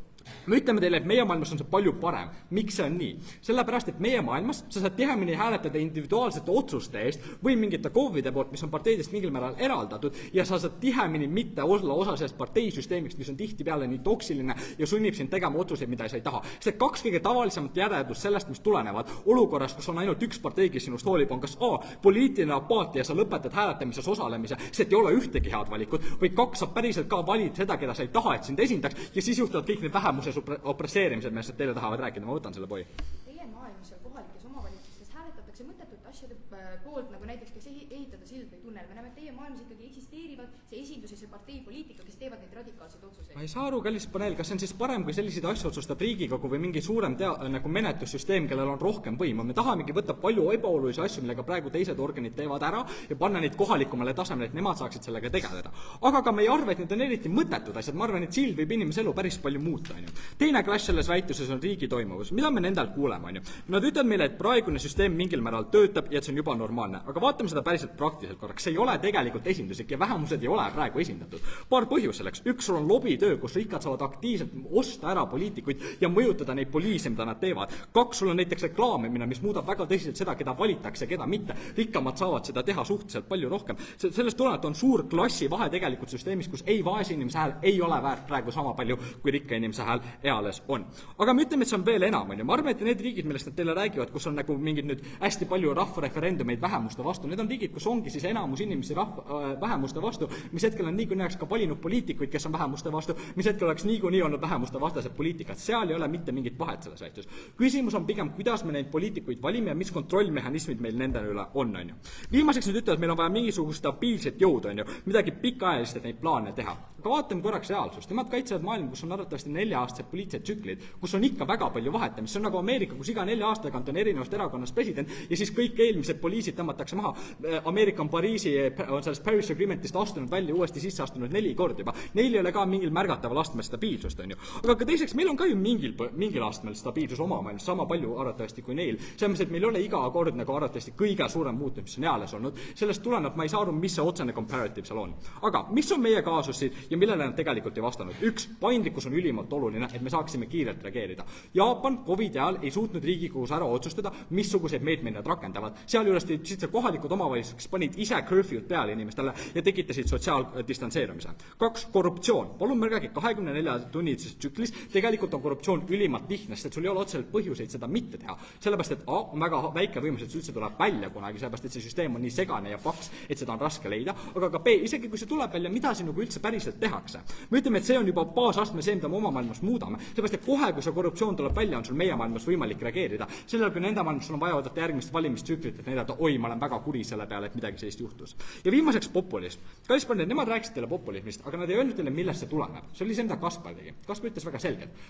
Me ütleme teile, et meie maailmas on see palju parem. Miks see on nii? Sellepärast, et meie maailmas sa saad tihemini hääletada individuaalsete otsuste eest või mingite KOV-ide poolt, mis on parteidest mingil määral eraldatud ja sa saad tihemini mitte olla osa sellest parteisüsteemist, mis on tihtipeale nii toksiline ja sunnib sind tegema otsuseid, mida sa ei taha. See 2 kõige tavalisemat järeldust sellest, mis tulenevad olukorras, kus on ainult 1 partei, kes sinust hoolib, on kas A, poliitiline apaatia, sa lõpetad hääletamises osalemise, sest ei ole ühtegi head valikut, või 2, sa päriselt ka valid seda, keda sa ei taha, et sind esindaks ja siis juhtuvad kõik need vähemuses opresseerimised, millest teile tahavad rääkida. Ma võtan selle poi. Teie maailmas ja kohalikes omavalitsustes hääletatakse mõttetut asjade poolt, nagu näiteks kas ehitada sild või tunnel. Me näeme, et teie maailmas ikkagi eksisteerivad see esindus ja see partei poliitika, kes teevad neid radikaalseid otsuseid. Ma ei saa aru, kallis paneel, kas see on siis parem, kui selliseid asju otsustab Riigikogu või mingi suurem nagu menetlussüsteem, kellel on rohkem võimu. Me tahamegi võtta palju ebaolulisi asju, millega praegu teised organid teevad ära ja panna neid kohalikumale tasemele, et nemad saaksid sellega tegeleda. Aga ka me ei arva, et need on eriti mõttetud asjad. Ma arvan, et sild võib inimese elu päris palju muuta. Teine clash selles väitluses on riigi toimuvus. Mida me nendelt kuuleme? Nad ütlevad meile, et praegune süsteem mingil määral töötab ja et see on juba normaalne. Aga vaatame seda päriselt praktiliselt korraks. See ei ole tegelikult esinduslik ja vähemused ei ole praegu esindatud. Paar põhjus selleks. Üks sul on lobitöö, kus rikkad saavad aktiivselt osta ära poliitikuid ja mõjutada neid poliise, mida nad teevad. Kaks, sul on näiteks reklaamimine, mis muudab väga tõsiselt seda, keda valitakse ja keda mitte. Rikkamad saavad seda teha suhteliselt palju rohkem. Sellest tulenevalt on suur klassi vahe tegelikult süsteemis, kus ei vaese inimese hääl ei ole väärt praegu sama palju, kui rikka inimese hääl eales on. Aga me ütleme, et see on veel enam. Ma arvan, et need riigid, millest nad teile räägivad, kus on nagu mingid nüüd hästi palju rahvareferendumeid vähemuste vastu, need on riigid, kus ongi siis enamus inimesi vähemuste vastu, mis hetkel on niikuinii oleks ka valinud poliitikuid, kes on vähemuste vastu, mis hetkel oleks niikuinii olnud vähemuste vastased poliitikat. Seal ei ole mitte mingit vahet selles väitus. Küsimus on pigem, kuidas me neid poliitikuid valime ja mis kontrollmehhanismid meil nende üle on. Viimaseks nüüd ütlevad, meil on vaja mingisugust stabiilset jõudu, midagi pikaajalist, et neid plaane teha. Aga vaatame korraks reaalsust. Nemad kaitsevad maailma, kus on arvatavasti 4-aastased poliitilised tsüklid, kus on ikka väga palju vahetamist. See on nagu Ameerika, kus iga 4 aasta tagant on erinevast erakonnast president ja siis kõik eelmised poliisid tõmmatakse maha. Ameerika on sellest Paris Agreementist astunud välja, uuesti sisse astunud 4 korda juba. Neil ei ole ka mingil märgataval astmel stabiilsust. Aga ka teiseks, meil on ka ju mingil astmel stabiilsus oma maailmas, sama palju arvatavasti kui neil. Selles, et meil ei ole iga kord nagu arvatavasti kõige suurem muutus, mis on eales olnud. Sellest tuleneb, ma ei saa aru, mis see otsene comparative seal on. Aga mis on meie kaasus siin ja millele nad tegelikult ei vastanud? Üks, paindlikkus on ülimalt oluline, et me saaksime kiirelt reageerida. Jaapan COVID-i ajal ei suutnud Riigikogus ära otsustada, missuguseid meetmeid nad rakendavad. Sealjuures tõid kohalikud omavalitsused, kes panid ise curfew'd peale inimestele ja tekitasid sotsiaaldistantseerumise. 2, korruptsioon. Palun märgage, 24-tunnises tsüklis tegelikult on korruptsioon ülimalt lihtne, sest sul ei ole otseselt põhjuseid seda mitte teha. Sellepärast, et A, on väga väike võimalus, et see üldse tuleb välja kunagi, sellepärast, et see süsteem on nii segane ja paks, et seda on raske leida. Aga ka B, isegi kui see tuleb välja, mida siin nagu üldse päriselt tehakse. Me ütleme, et see on juba baasastme see, mida me oma maailmas muudame. Sellepärast, et kohe, kui see korruptsioon tuleb välja, on sul meie maailmas võimalik reageerida. Sellel, kui nende maailmas on vaja võtta järgmist valimistsüklit, et näidata, oi, ma olen väga kuri selle peale, et midagi sellist juhtus. Ja viimaseks populism. Kaspar, nemad rääkisid teile populismist, aga nad ei öelnud teile, millest see tuleneb. See oli see, mida Kaspar tegi. Kaspar ütles väga selgelt.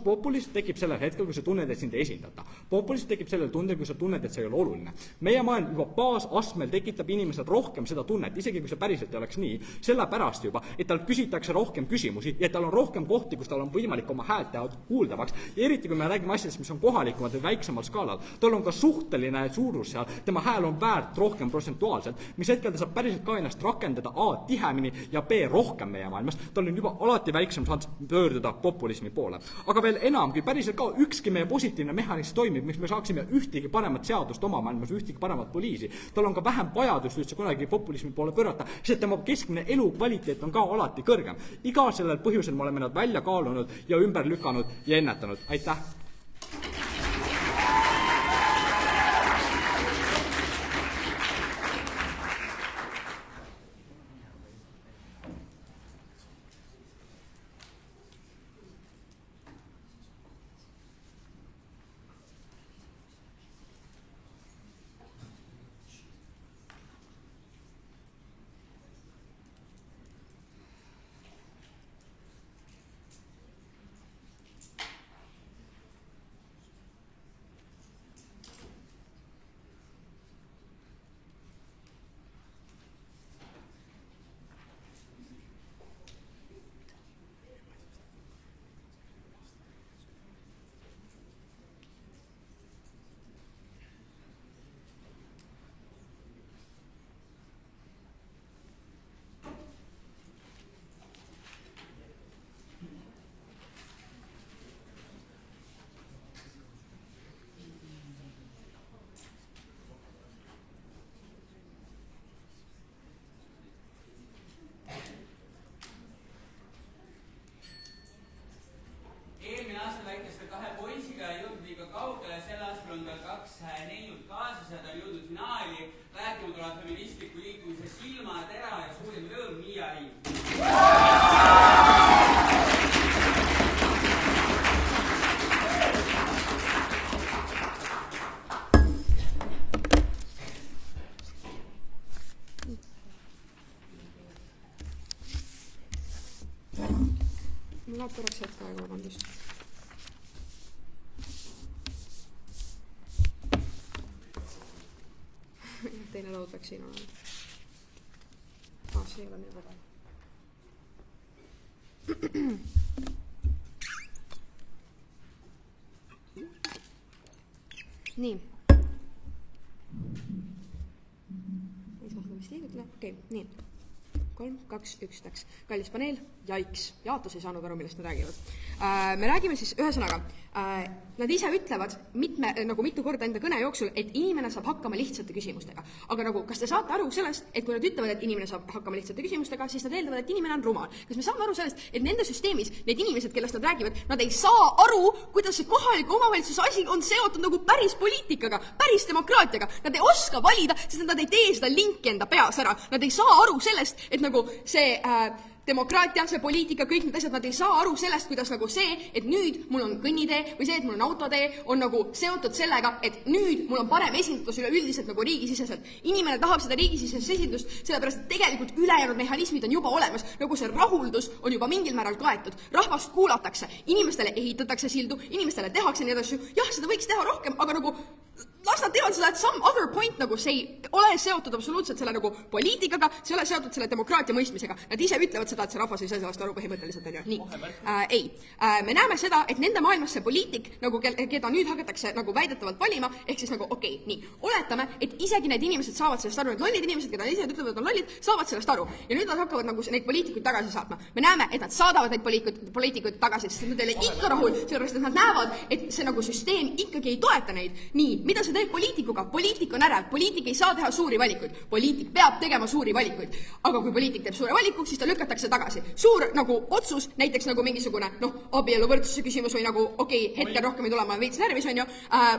Populism tekib sellel hetkel, kui sa tunned, et sind ei esindata. Populism tekib sellel tundel, kui sa tunned, et see ei ole oluline. Meie maailm juba baasastmel tekitab inimesel rohkem seda tunnet, isegi kui see päriselt ei oleks nii, sellepärast juba, et tal küsitakse rohkem küsimusi ja tal on rohkem kohti, kus tal on võimalik oma häält teha kuuldavaks. Ja eriti, kui me räägime asjadest, mis on kohalikumad või väiksemal skaalal, tal on ka suhteline suurus seal, tema hääl on väärt rohkem protsentuaalselt, mis hetkel ta saab päriselt ka ennast rakendada A, tihemini ja B, rohkem meie maailmas, tal on juba alati väiksem šans pöörduda populismi poole. Aga veel enam, kui päriselt ka ükski meie positiivne mehhanism toimib, miks me saaksime ühtegi paremat seadust oma maailmas, ühtegi paremat poliisi, tal on ka vähem vajadust üldse kunagi populismi poole pöörata, sest tema keskmine elukvaliteet on ka alati kõrgem. Iga sellel põhjusel me oleme nad välja kaalunud ja ümber lükanud ja ennetanud. Aitäh! Mul läheb korraks hetk aega, vabandust. Teine laud peaks siin olema. See ei ole nii väga. Nii. Ei saa seda vist liigutada. Okei, nii. 3, 2, 1 läks. Kallis paneel, jaiks. Jaatus ei saanud aru, millest nad räägivad. Me räägime siis ühesõnaga. Nad ise ütlevad mitu korda enda kõne jooksul, et inimene saab hakkama lihtsate küsimustega. Aga kas te saate aru sellest, et kui nad ütlevad, et inimene saab hakkama lihtsate küsimustega, siis nad eeldavad, et inimene on rumal. Kas me saame aru sellest, et nende süsteemis need inimesed, kellest nad räägivad, nad ei saa aru, kuidas see kohaliku omavalitsuse asi on seotud päris poliitikaga, päris demokraatiaga. Nad ei oska valida, sest nad ei tee seda linki enda peas ära. Nad ei saa aru sellest, et see demokraatia, see poliitika, kõik need asjad, nad ei saa aru sellest, kuidas see, et nüüd mul on kõnnitee või see, et mul on autotee, on seotud sellega, et nüüd mul on parem esindatus üleüldiselt riigisiseselt. Inimene tahab seda riigisisest esindust, sellepärast et tegelikult ülejäänud mehhanismid on juba olemas, see rahuldus on juba mingil määral kaetud. Rahvast kuulatakse, inimestele ehitatakse sildu, inimestele tehakse nii edasi. Jah, seda võiks teha rohkem, aga las nad teevad seda, et some other point see ei ole seotud absoluutselt selle poliitikaga, see ei ole seotud selle demokraatia mõistmisega. Nad ise ütlevad seda, et see rahvas ei saa sellest aru põhimõtteliselt, on ju. Nii. Ei. Me näeme seda, et nende maailmas see poliitik, keda nüüd hakatakse väidetavalt valima, ehk siis okei, nii. Oletame, et isegi need inimesed saavad sellest aru, need lollid inimesed, keda ise ütlevad, et on lollid, saavad sellest aru. Ja nüüd nad hakkavad neid poliitikuid tagasi saatma. Me näeme, et nad saadavad neid poliitikuid tagasi, sest nad ei ole ikka rahul, sellepärast, et nad näevad, et see süsteem ikkagi ei toeta neid. Nii, mida see teeb poliitikuga? Poliitik on ärev, poliitik ei saa teha suuri valikuid, poliitik peab tegema suuri valikuid, aga kui poliitik teeb suure valiku, siis ta lükatakse tagasi. Suur otsus, näiteks mingisugune abieluvõrdsuse küsimus või hetkel rohkem ei tule, ma veits närvis, on ju.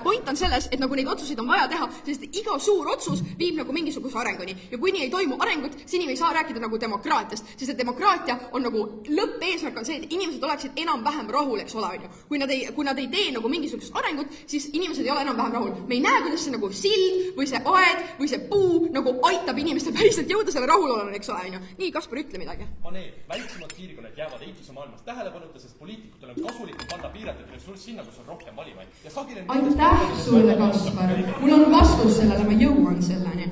Point on selles, et neid otsuseid on vaja teha, sest iga suur otsus viib mingisuguse arenguni ja kui nii ei toimu arengut, siis inimene ei saa rääkida demokraatiast, sest et demokraatia on lõppeesmärk on see, et inimesed oleksid enam-vähem rahul, eks ole, on ju. Kui nad ei tee mingisugust arengut, siis inimesed ei ole enam-vähem rahul. Me ei näe, kuidas see sild või see aed või see puu aitab inimestel päriselt jõuda selle rahuloluni, eks ole, on ju. Nii, Kaspar, ütle midagi. Paneel, väiksemad piirkonnad jäävad eituse maailmas tähelepanuta, sest poliitikutel on kasulikum panna piiratud ressurss sinna, kus on rohkem valimaid. Aitäh sulle, Kaspar. Mul on vastus sellele, ma jõuan selleni.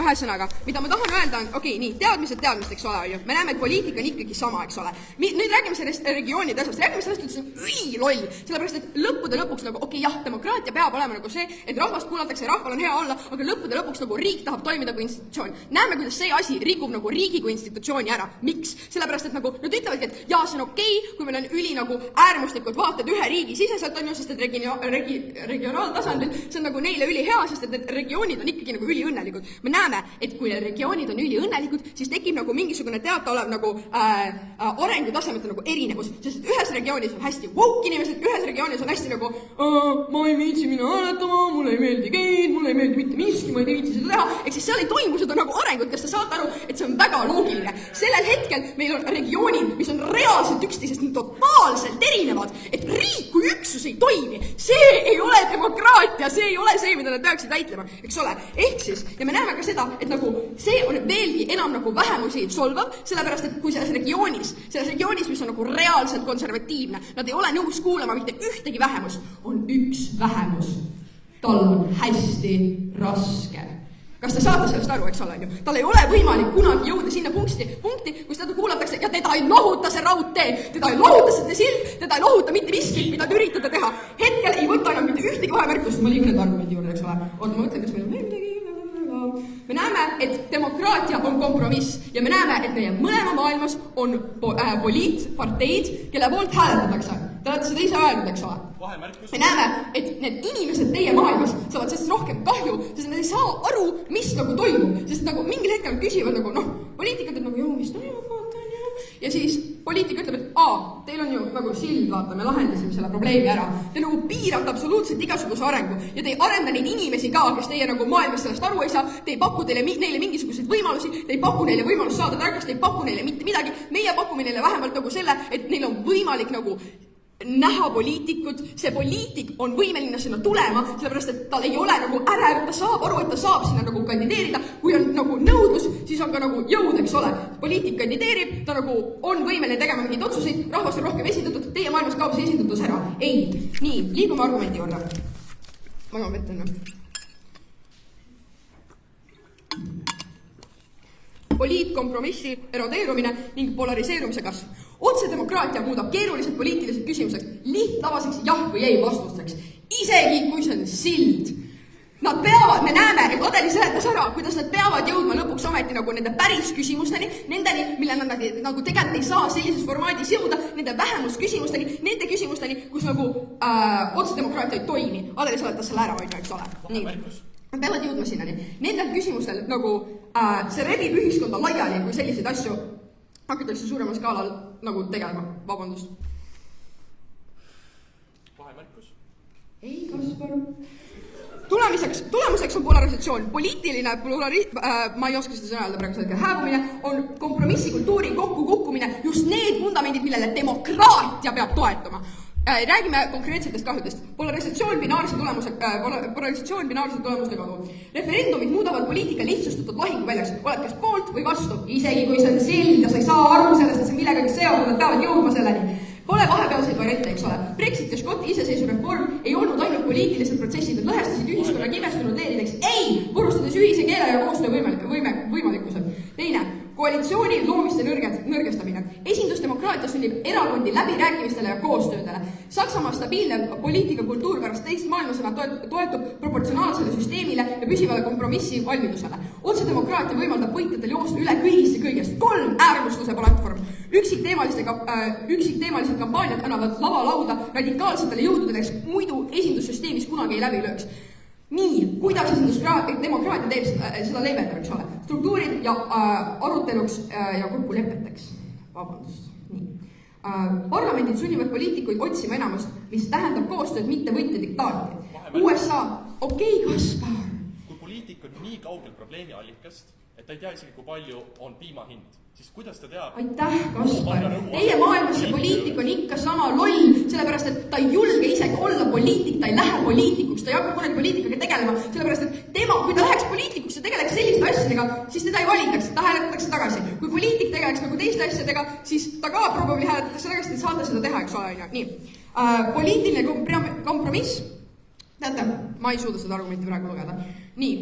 Ühesõnaga, mida ma tahan öelda on, nii, teadmised, eks ole, ju. Me näeme, et poliitika on ikkagi sama, eks ole. Nüüd räägime sellest regioonide asjast, räägime sellest, et see on üliloll, sellepärast, et lõppude lõpuks jah, demokraatia peab olema see, et rahvast kuulatakse, rahval on hea olla, aga lõppude lõpuks riik tahab toimida kui institutsioon. Näeme, kuidas see asi rikub riigi kui institutsiooni ära. Miks? Sellepärast, et nad ütlevadki, et jaa, see on okei, kui meil on äärmuslikud vaated ühe riigi siseselt, on ju, sest et regionaaltasandil see on neile ülihea, sest et need regioonid on ikkagi üliõnnelikud. Me näeme, et kui regioonid on üliõnnelikud, siis tekib mingisugune teataolev arengutasemete erinevus, sest et ühes regioonis on hästi woke inimesed, ühes regioonis on hästi ma ei viitsi minna hääletama, mulle ei meeldi geid, mulle ei meeldi mitte miski, ma ei viitsi seda teha, ehk siis seal ei toimu seda arengut, kas te saate aru, et see on väga loogiline. Sellel hetkel meil on regioonid, mis on reaalselt üksteisest nii totaalselt erinevad, et riik kui üksus ei toimi, see ei ole demokraatia, see ei ole see, mida nad peaksid väitlema, eks ole. Ehk siis, ja me näeme ka seda, et see on veelgi enam vähemusi solvav, sellepärast, et kui selles regioonis, mis on reaalselt konservatiivne, nad ei ole nõus kuulama mitte ühtegi vähemus, on üks vähemus. Tal on hästi raske. Kas te saate sellest aru, eks ole, ju? Tal ei ole võimalik kunagi jõuda sinna punkti, kus teda kuulatakse ja teda ei lohuta see raudtee, teda ei lohuta see sild, teda ei lohuta mitte miski, mida te üritate teha. Hetkel ei võta enam mitte ühtegi vahemärkust, ma liigun nüüd argumendi juurde, eks ole. Oota, ma mõtlen, kas meil on veel midagi. Me näeme, et demokraatia on kompromiss ja me näeme, et meie mõlema maailmas on poliitparteid, kelle poolt hääletatakse. Te olete seda ise öelnud, eks ole. Me näeme, et need inimesed teie maailmas saavad sellest rohkem kahju, sest nad ei saa aru, mis toimub. Sest mingil hetkel küsivad, poliitikud ütleb, mis toimub, vaata, on ju. Ja siis poliitik ütleb, et teil on ju sild, vaata, me lahendasime selle probleemi ära. Te piirate absoluutselt igasuguse arengu ja te ei arenda neid inimesi ka, kes teie maailmas sellest aru ei saa, te ei paku neile mingisuguseid võimalusi, te ei paku neile võimalust saada targast, te ei paku neile mitte midagi, meie pakume neile vähemalt selle, et neil on võimalik näha poliitikut, see poliitik on võimeline sinna tulema, sellepärast et tal ei ole nagu ärev, ta saab aru, et ta saab sinna nagu kandideerida, kui on nagu nõudlus, siis on ka nagu jõud, eks ole. Poliitik kandideerib, ta nagu on võimeline tegema mingeid otsuseid, rahvast on rohkem esindatud, teie maailmas kaob see esindatus ära. Ei. Nii, liigume argumendi juurde. Ma joon vett enne. Poliitkompromissi erodeerumine ning polariseerumise kasv. Otsedemokraatia muudab keerulised poliitilised küsimuseks lihtlavaseks jah või ei vastusteks, isegi kui see on sild. Nad peavad, me näeme, et Adeli seletas ära, kuidas nad peavad jõudma lõpuks ometi nagu nende päris küsimusteni, nendeni, mille nad nagu tegelikult ei saa sellises formaadis jõuda, nende vähemusküsimusteni, nende küsimusteni, kus nagu otsedemokraatia ei toimi. Adeli seletas selle ära, eks ole. Nii. Nad peavad jõudma sinnani. Nendel küsimustel nagu see rebib ühiskonda laiali, kui selliseid asju hakatakse suuremal skaalal nagu tegelema. Vabandust. Vahemärkus? Ei, Kaspar. Tulemuseks on polarisatsioon. Poliitiline ma ei oska seda sõna öelda praegu hetkel. Hääbumine on kompromissikultuuri kokkukukkumine, just need vundamendid, millele demokraatia peab toetuma. Räägime konkreetsetest kahjudest. Polarisatsioon binaarse tulemuste kaudu. Referendumid muudavad poliitika lihtsustatud lahinguväljaks. Oled kas poolt või vastu, isegi kui see on sild ja sa ei saa aru sellest, et see millegagi seotud, nad peavad jõudma selleni. Pole vahepealseid variante, eks ole. Brexit ja Škoti iseseisvureform ei olnud ainult poliitilised protsessid, nad lõhestasid ühiskonna kimestunud leerideks. Ei, purustades ühise keele ja koostöö võimalikkuse. Teine, koalitsiooni loomiste nõrgestamine. Esindusdemokraatia sunnib erakondi läbirääkimistele ja koostöödele. Saksamaa stabiilne poliitikakultuur pärast teist maailmasõna toetub proportsionaalsele süsteemile ja püsivale kompromissi valmidusele. Otsedemokraatia võimaldab võitjatel joosta üle kõigest. 3 äärmusluse platvorm. Üksikteemalised kampaaniad annavad lavalauda radikaalsetele jõududele, muidu esindussüsteemis kunagi ei läbi lööks. Nii, kuidas esindusdemokraatia teeb seda leevendab, eks ole? Struktuurid ja aruteluks ja kokkulepeteks. Vabandust. Nii. Parlamendid sunnivad poliitikuid otsima enamust, mis tähendab koostööd, mitte võitja diktaati. USA, okei, Kaspar. Kui poliitik on nii kaugel probleemi allikast, et ta ei tea isegi, kui palju on piima hind, siis kuidas ta teab? Aitäh, Kaspar. Teie maailmas see poliitik on ikka sama loll, sellepärast, et ta ei julge isegi olla poliitik, ta ei lähe poliitikuks, ta ei hakka kunagi poliitikaga tegelema, sellepärast, et kui ta läheks poliitikuks ja tegeleks selliste asjadega, siis teda ei valitaks, ta hääletatakse tagasi. Kui poliitik tegeleks nagu teiste asjadega, siis ta ka probably hääletatakse tagasi, et saate seda teha, eks ole. Nii. Poliitiline kompromiss. Teate, ma ei suuda seda argumenti praegu lugeda. Nii.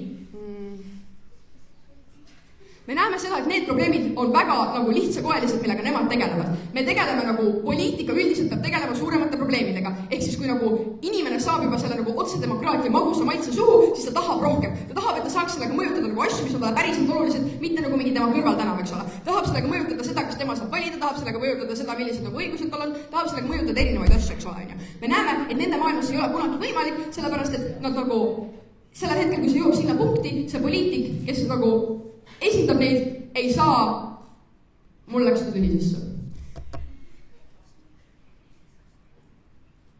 Me näeme seda, et need probleemid on väga nagu lihtsakoelised, millega nemad tegelevad. Me tegeleme nagu poliitika üldiselt peab tegelema suuremate probleemidega. Ehk siis, kui nagu inimene saab juba selle nagu otsedemokraatia magusa maitse suhu, siis ta tahab rohkem. Ta tahab, et ta saaks sellega mõjutada nagu asju, mis on talle päriselt olulised, mitte nagu mingi tema kõrval tänav, eks ole. Tahab sellega mõjutada seda, kas tema saab valida, tahab sellega mõjutada seda, millised nagu õigused tal on, tahab sellega mõjutada erinevaid asju, eks ole. Me näeme, et nende maailmas ei ole kunagi võimalik, sellepärast, et nad nagu sellel hetkel, kui see jõuab sinna punkti, see poliitik, kes nagu esindab neid, ei saa, mul läks seda tühisesse.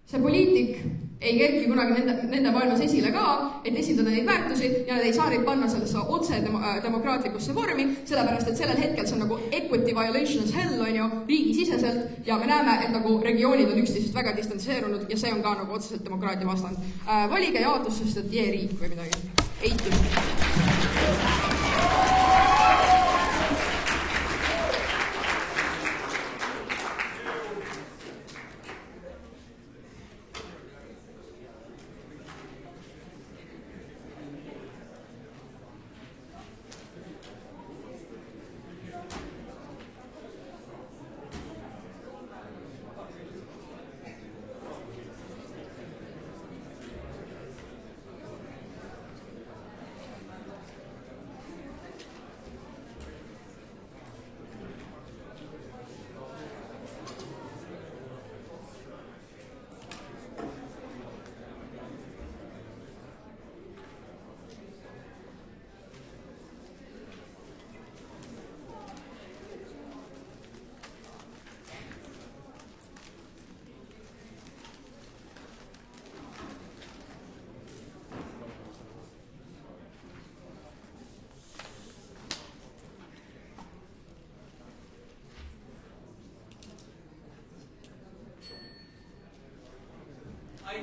See poliitik ei kerki kunagi nende maailmas esile ka, et esindada neid väärtusi ja nad ei saa neid panna sellesse otse demokraatlikusse vormi, sellepärast, et sellel hetkel see on nagu equity violation as hell, on ju, riigisiseselt ja me näeme, et nagu regioonid on üksteisest väga distantseerunud ja see on ka nagu otseselt demokraatia vastand. Valige jaotus, sest et riik või midagi. Eitus.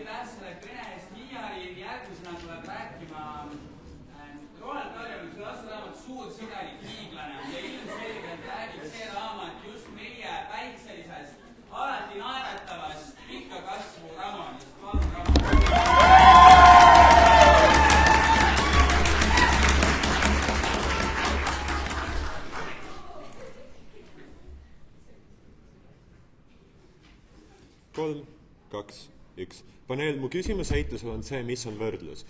aitäh selle kõne eest, Miiari. Järgmisena tuleb rääkima Ronald Karjavik, raamat Suur sõgelik hiiglane ja ilmselgelt räägib see raamat just meie päikselisest, alati naeratavast, pikka kasvu Ramonist. Palun, Ramon. Kolm, kaks, üks. Paneel, mu küsimus heitlusel on see, mis on võrdlus.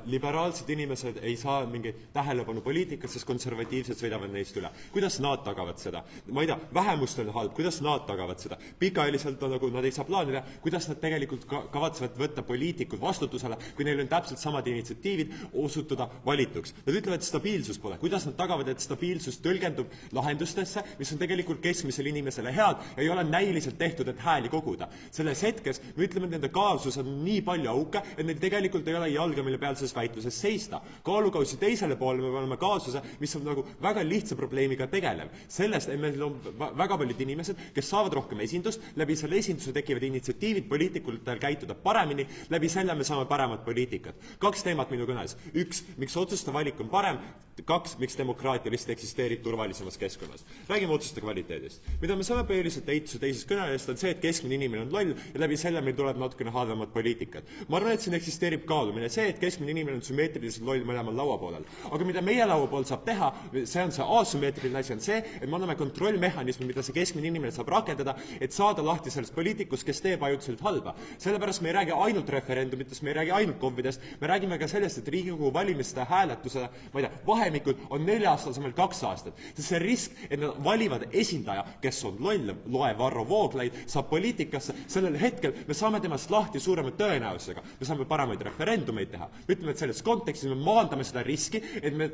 Liberaalsed inimesed ei saa mingi tähelepanu poliitikat, sest konservatiivsed sõidavad neist üle. Kuidas nad tagavad seda? Ma ei tea, vähemustel on halb, kuidas nad tagavad seda? Pikaajaliselt on nagu nad ei saa plaanida, kuidas nad tegelikult kavatsevad võtta poliitikud vastutusele, kui neil on täpselt samad initsiatiivid osutuda valituks. Nad ütlevad, et stabiilsus pole. Kuidas nad tagavad, et stabiilsus tõlgendub lahendustesse, mis on tegelikult keskmisele inimesele head ja ei ole näiliselt tehtud, et hääli koguda. Selles hetkes me ütleme, et nende kaasus on nii palju auke, et neil tegelikult ei ole jalga, mille peal selles väitluses seista. Kaalukausi teisele poole me paneme kaasuse, mis on nagu väga lihtsa probleemiga tegelev. Sellest meil on väga paljud inimesed, kes saavad rohkem esindust, läbi selle esinduse tekivad initsiatiivid poliitikutel käituda paremini, läbi selle me saame paremat poliitikat. 2 teemat minu kõnes. 1, miks otsuste valik on parem, 2, miks demokraatia lihtsalt eksisteerib turvalisemas keskkonnas. Räägime otsuste kvaliteedist. Mida me saame põhiliselt eituse teises kõnelest on see, et keskmine inimene on loll ja läbi selle meil tuleb natukene halvemat poliitikat. Ma arvan, et siin eksisteerib kaalumine see, et keskmine inimene on sümmeetriliselt loll mõlemal lauapoolel. Aga mida meie lauapool saab teha, see on see asümmeetriline asi, on see, et me anname kontrollmehhanismi, mida see keskmine inimene saab rakendada, et saada lahti sellest poliitikust, kes teeb ajutiselt halba. Sellepärast me ei räägi ainult referendumitest, me ei räägi ainult KOV-idest, me räägime ka sellest, et Riigikogu valimiste hääletusele, ma ei tea, vahemikud on 4 aastal asemel 2 aastat. See risk, et nad valivad esindaja, kes on loll, loe Varro Vooglaid, saab poliitikasse, sellel hetkel me saame temast lahti suurema tõenäosusega. Me saame paremaid referendumeid teha. Ütleme, et selles kontekstis me maandame seda riski, et me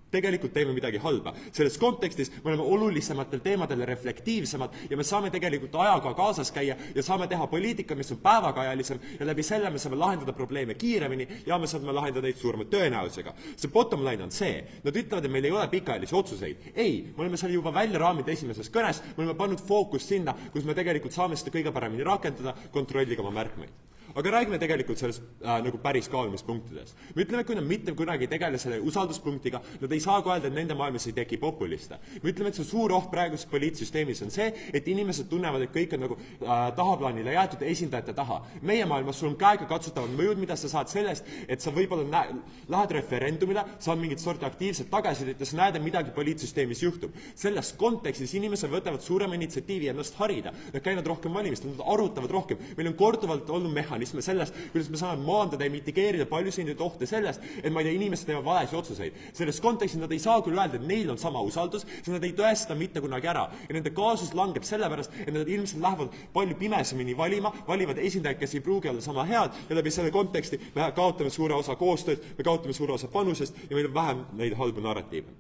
tegelikult teeme midagi halba. Selles kontekstis me oleme olulisematel teemadel reflektiivsemad ja me saame tegelikult ajaga kaasas käia ja saame teha poliitika, mis on päevakajalisem ja läbi selle me saame lahendada probleeme kiiremini ja me saame lahendada neid suurema tõenäosusega. See bottom line on see. Nad ütlevad, et meil ei ole pikaajalisi otsuseid. Ei, me oleme seal juba välja raamid esimeses kõnes, me oleme pannud fookus sinna, kus me tegelikult saame seda kõige paremini rakendada, kontrolliga oma märkmeid. Aga räägime tegelikult sellest nagu päris kaalumispunktidest. Me ütleme, kui nad mitte kunagi ei tegele selle usalduspunktiga, nad ei saa ka öelda, et nende maailmas ei teki populiste. Me ütleme, et see suur oht praeguses poliitsüsteemis on see, et inimesed tunnevad, et kõik on nagu tahaplaanile jäetud esindajate taha. Meie maailmas sul on käega katsutavad mõjud, mida sa saad sellest, et sa võib-olla lähed referendumile, saad mingit sorti aktiivset tagasisidet ja sa näed, et midagi poliitsüsteemis juhtub. Selles kontekstis inimesed võtavad suurema initsiatiivi ennast harida. Nad käivad rohkem valimist, nad arutavad rohkem. Meil on korduvalt olnud mehhanisme sellest, kuidas me saame maandada ja mitigeerida paljusid ohte sellest, et ma ei tea, inimesed teevad valesi otsuseid. Selles kontekstis nad ei saa küll öelda, et neil on sama usaldus, sest nad ei tõesta mitte kunagi ära. Ja nende kaasus langeb sellepärast, et nad ilmselt lähevad palju pimesemini valima, valivad esindajaid, kes ei pruugi olla sama head ja läbi selle konteksti me kaotame suure osa koostööd, me kaotame suure osa panusest ja meil on vähem neid halbu narratiive.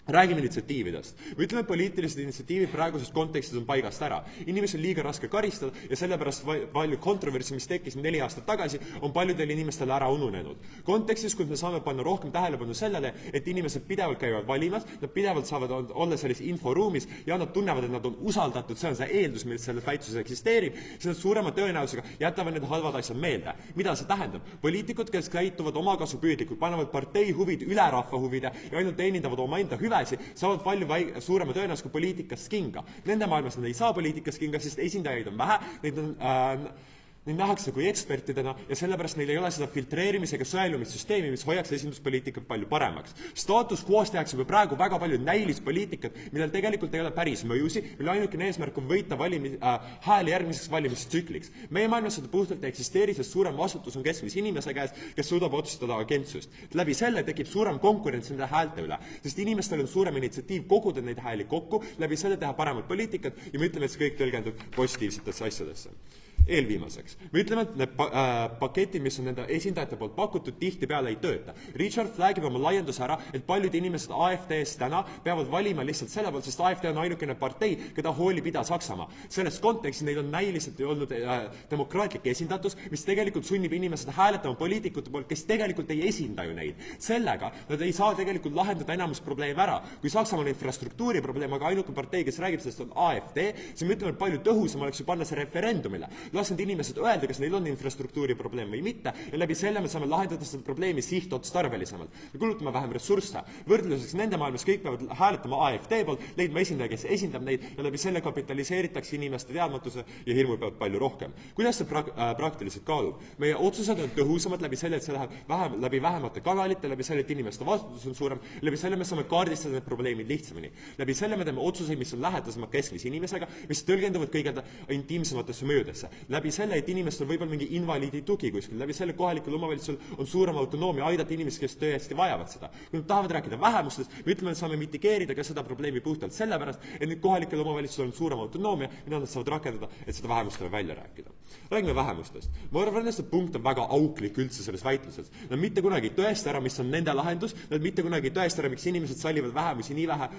Räägime initsiatiividest. Me ütleme, et poliitilised initsiatiivid praeguses kontekstis on paigast ära. Inimesel liiga raske karistada ja sellepärast palju kontroversi, mis tekkis 4 aastat tagasi, on paljudel inimestel ära ununenud. Kontekstis, kus me saame panna rohkem tähelepanu sellele, et inimesed pidevalt käivad valimas, nad pidevalt saavad olla selles inforuumis ja nad tunnevad, et nad on usaldatud, see on see eeldus, mis selles väitluses eksisteerib, siis nad suurema tõenäosusega jätavad need halvad asjad meelde. Mida see tähendab? Poliitikud, kes käituvad omakasupüüdlikult, panevad partei huvid üle rahva huvide ja ainult teenindavad omaenda hüve, saavad palju suurema tõenäosusega poliitikast kinga. Nende maailmas nad ei saa poliitikast kinga, sest esindajaid on vähe, neid nähakse kui ekspertidena ja sellepärast neil ei ole seda filtreerimisega sõelumissüsteemi, mis hoiaks esinduspoliitikat palju paremaks. Status quo'st tehakse praegu väga palju näilispoliitikat, millel tegelikult ei ole päris mõjusi, mille ainukene eesmärk on võita hääli järgmiseks valimistsükliks. Meie maailmas seda puhtalt ei eksisteeri, sest suurem vastutus on keskmise inimese käes, kes suudab otsustada agentsust. Läbi selle tekib suurem konkurents nende häälte üle, sest inimestel on suurem initsiatiiv koguda neid hääli kokku, läbi selle teha paremat poliitikat ja me ütleme, et see kõik tõlgendub positiivsetesse asjadesse. Eelviimaseks. Me ütleme, et need paketid, mis on nende esindajate poolt pakutud, tihtipeale ei tööta. Richard flaggib oma laienduse ära, et paljud inimesed AFD-s täna peavad valima lihtsalt selle poolt, sest AFD on ainukene partei, keda hoolib Ida-Saksamaa. Selles kontekstis neil on näiliselt olnud demokraatlik esindatus, mis tegelikult sunnib inimesed hääletama poliitikute poolt, kes tegelikult ei esinda ju neid. Sellega nad ei saa tegelikult lahendada enamus probleeme ära. Kui Saksamaa on infrastruktuuri probleem, aga ainuke partei, kes räägib sellest, on AFD, siis me ütleme, et palju tõhusam oleks ju panna see referendumile. las need inimesed öelda, kas neil on infrastruktuuri probleem või mitte ja läbi selle me saame lahendada seda probleemi sihtotstarbelisemalt. Me kulutame vähem ressursse. Võrdluseks nende maailmas kõik peavad hääletama AFD poolt, leidma esindaja, kes esindab neid ja läbi selle kapitaliseeritakse inimeste teadmatuse ja hirmu peavad palju rohkem. Kuidas see praktiliselt kaalub? Meie otsused on tõhusamad läbi selle, et see läheb läbi vähemate kanalite, läbi selle, et inimeste vastutus on suurem, läbi selle me saame kaardistada need probleemid lihtsamini. Läbi selle me teeme otsuseid, mis on lähedasemad keskmise inimesega, mis tõlgenduvad kõige intiimsematesse mõjudesse. Läbi selle, et inimestel võib-olla mingi invaliidi tugi kuskil, läbi selle kohalikul omavalitsusel on suurem autonoomia aidata inimesi, kes tõesti vajavad seda. Kui nad tahavad rääkida vähemustest, me ütleme, et saame mitigeerida ka seda probleemi puhtalt sellepärast, et nüüd kohalikel omavalitsusel on suurem autonoomia ja nad saavad rakendada, et seda vähemustele välja rääkida. Räägime vähemustest. Ma arvan, et see punkt on väga auklik üldse selles väitluses. Nad mitte kunagi ei tõesta ära, mis on nende lahendus, nad mitte kunagi ei tõesta ära, miks inimesed sallivad vähemusi nii vähe,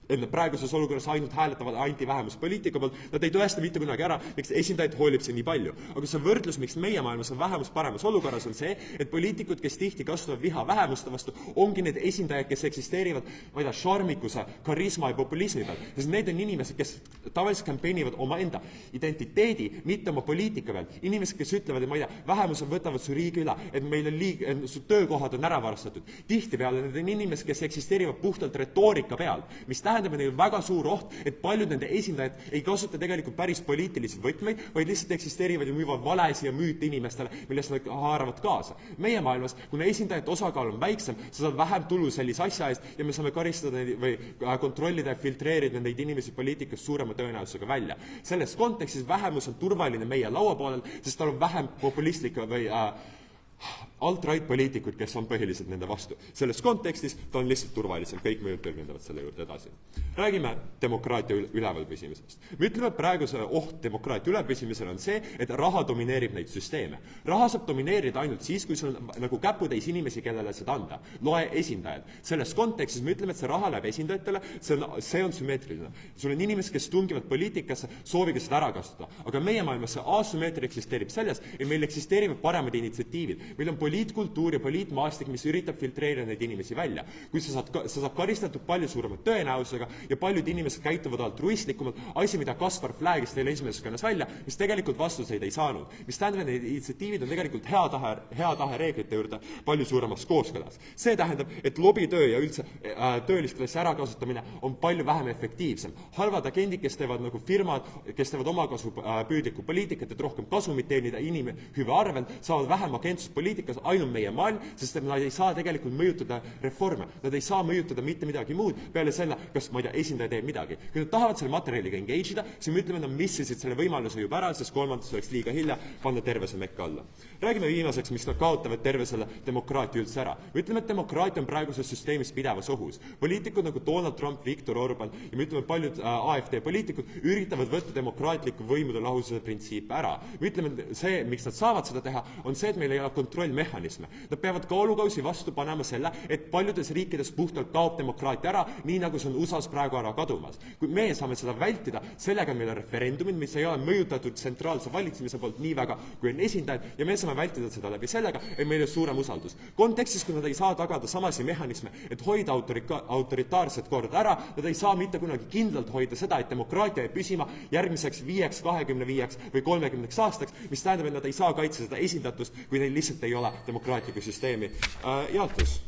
et nad praeguses olukorras ainult hääletavad antivähemuspoliitika poolt, nad ei tõesta mitte kunagi ära, miks esindajaid hoolib see nii palju. Aga see võrdlus, miks meie maailmas on vähemus paremas olukorras, on see, et poliitikud, kes tihti kasutavad viha vähemuste vastu, ongi need esindajad, kes eksisteerivad, ma ei tea, šarmikuse, karisma ja populismi peal. Sest need on inimesed, kes tavaliselt kampeenivad omaenda identiteedi, mitte oma poliitika peal. Inimesed, kes ütlevad, et ma ei tea, vähemused võtavad su riigi üle, et meil on su töökohad on ära varastatud. Tihtipeale need on inimesed, kes eksisteerivad puhtalt retoorika peal, mis tähendab, et neil on väga suur oht, et paljud nende esindajad ei kasuta tegelikult päris poliitilisi võtmeid, vaid lihtsalt eksisteerivad ja müüvad valesid ja müüte inimestele, millest nad haaravad kaasa. Meie maailmas, kuna esindajate osakaal on väiksem, sa saad vähem tulu sellise asja eest ja me saame karistada neid või kontrollida ja filtreerida neid inimesi poliitikast suurema tõenäosusega välja. Selles kontekstis vähemus on turvaline meie laua poolel, sest tal on vähem populistlik või alt-right poliitikud, kes on põhiliselt nende vastu. Selles kontekstis ta on lihtsalt turvalisem, kõik mõjud tõlgendavad selle juurde edasi. Räägime demokraatia ülevalpüsimisest. Me ütleme, et praegu see oht demokraatia ülevalpüsimisel on see, et raha domineerib neid süsteeme. Raha saab domineerida ainult siis, kui sul on nagu käputäis inimesi, kellele seda anda. Loe esindajad. Selles kontekstis me ütleme, et see raha läheb esindajatele, see on sümmeetriline. Sul on inimesed, kes tungivad poliitikasse, sooviga seda ära kasutada. Aga meie maailmas see asümmeetria eksisteerib selles, et meil eksisteerivad paremad initsiatiivid. Meil on poliitkultuur ja poliitmaastik, mis üritab filtreerida neid inimesi välja. Kui sa saad karistatud palju suurema tõenäosusega ja paljud inimesed käituvad altruistlikumalt, asi, mida Kaspar Flägis teile esimeses kõnes välja, mis tegelikult vastuseid ei saanud. Mis tähendab, et need initsiatiivid on tegelikult hea tahe reeglite juurde palju suuremas kooskõlas. See tähendab, et lobitöö ja üldse töölisklassi ärakasutamine on palju vähem efektiivsem. Halvad agendid, kes teevad nagu firmad, kes teevad omakasu püüdlikku poliitikat, et rohkem kasumit teenida inimhüve arvel, saavad vähem agentsuspoliitikas ainult meie maailm, sest nad ei saa tegelikult mõjutada reforme. Nad ei saa mõjutada mitte midagi muud peale selle, kas, ma ei tea, esindaja teeb midagi. Kui nad tahavad selle materjaliga engage ida, siis me ütleme, et nad missisid selle võimaluse juba ära, sest kolmandas oleks liiga hilja panna terve see mekka alla. Räägime viimaseks, miks nad kaotavad terve selle demokraatia üldse ära. Me ütleme, et demokraatia on praeguses süsteemis pidevas ohus. Poliitikud nagu Donald Trump, Viktor Orban ja me ütleme, paljud AFD poliitikud üritavad võtta demokraatliku võimude lahususe printsiipe ära. Me ütleme, et see, miks nad saavad seda teha, on see, et meil ei ole kontrollmehhanisme. Nad peavad kaalukausi vastu panema selle, et paljudes riikides puhtalt kaob demokraatia ära, nii nagu see on USA-s praegu ära kadumas. Kui meie saame seda vältida, sellega meil on referendumid, mis ei ole mõjutatud tsentraalse valitsemise poolt nii väga, kui on esindajad, ja me saame vältida seda läbi sellega, et meil on suurem usaldus. Kontekstis, kui nad ei saa tagada samasi mehhanisme, et hoida autoritaarset korda ära, nad ei saa mitte kunagi kindlalt hoida seda, et demokraatia jääb püsima järgmiseks 5, 25 või 30 aastaks, mis tähendab, et nad ei saa kaitse seda esindatust, kui neil lihtsalt ei ole demokraatliku süsteemi jaotus.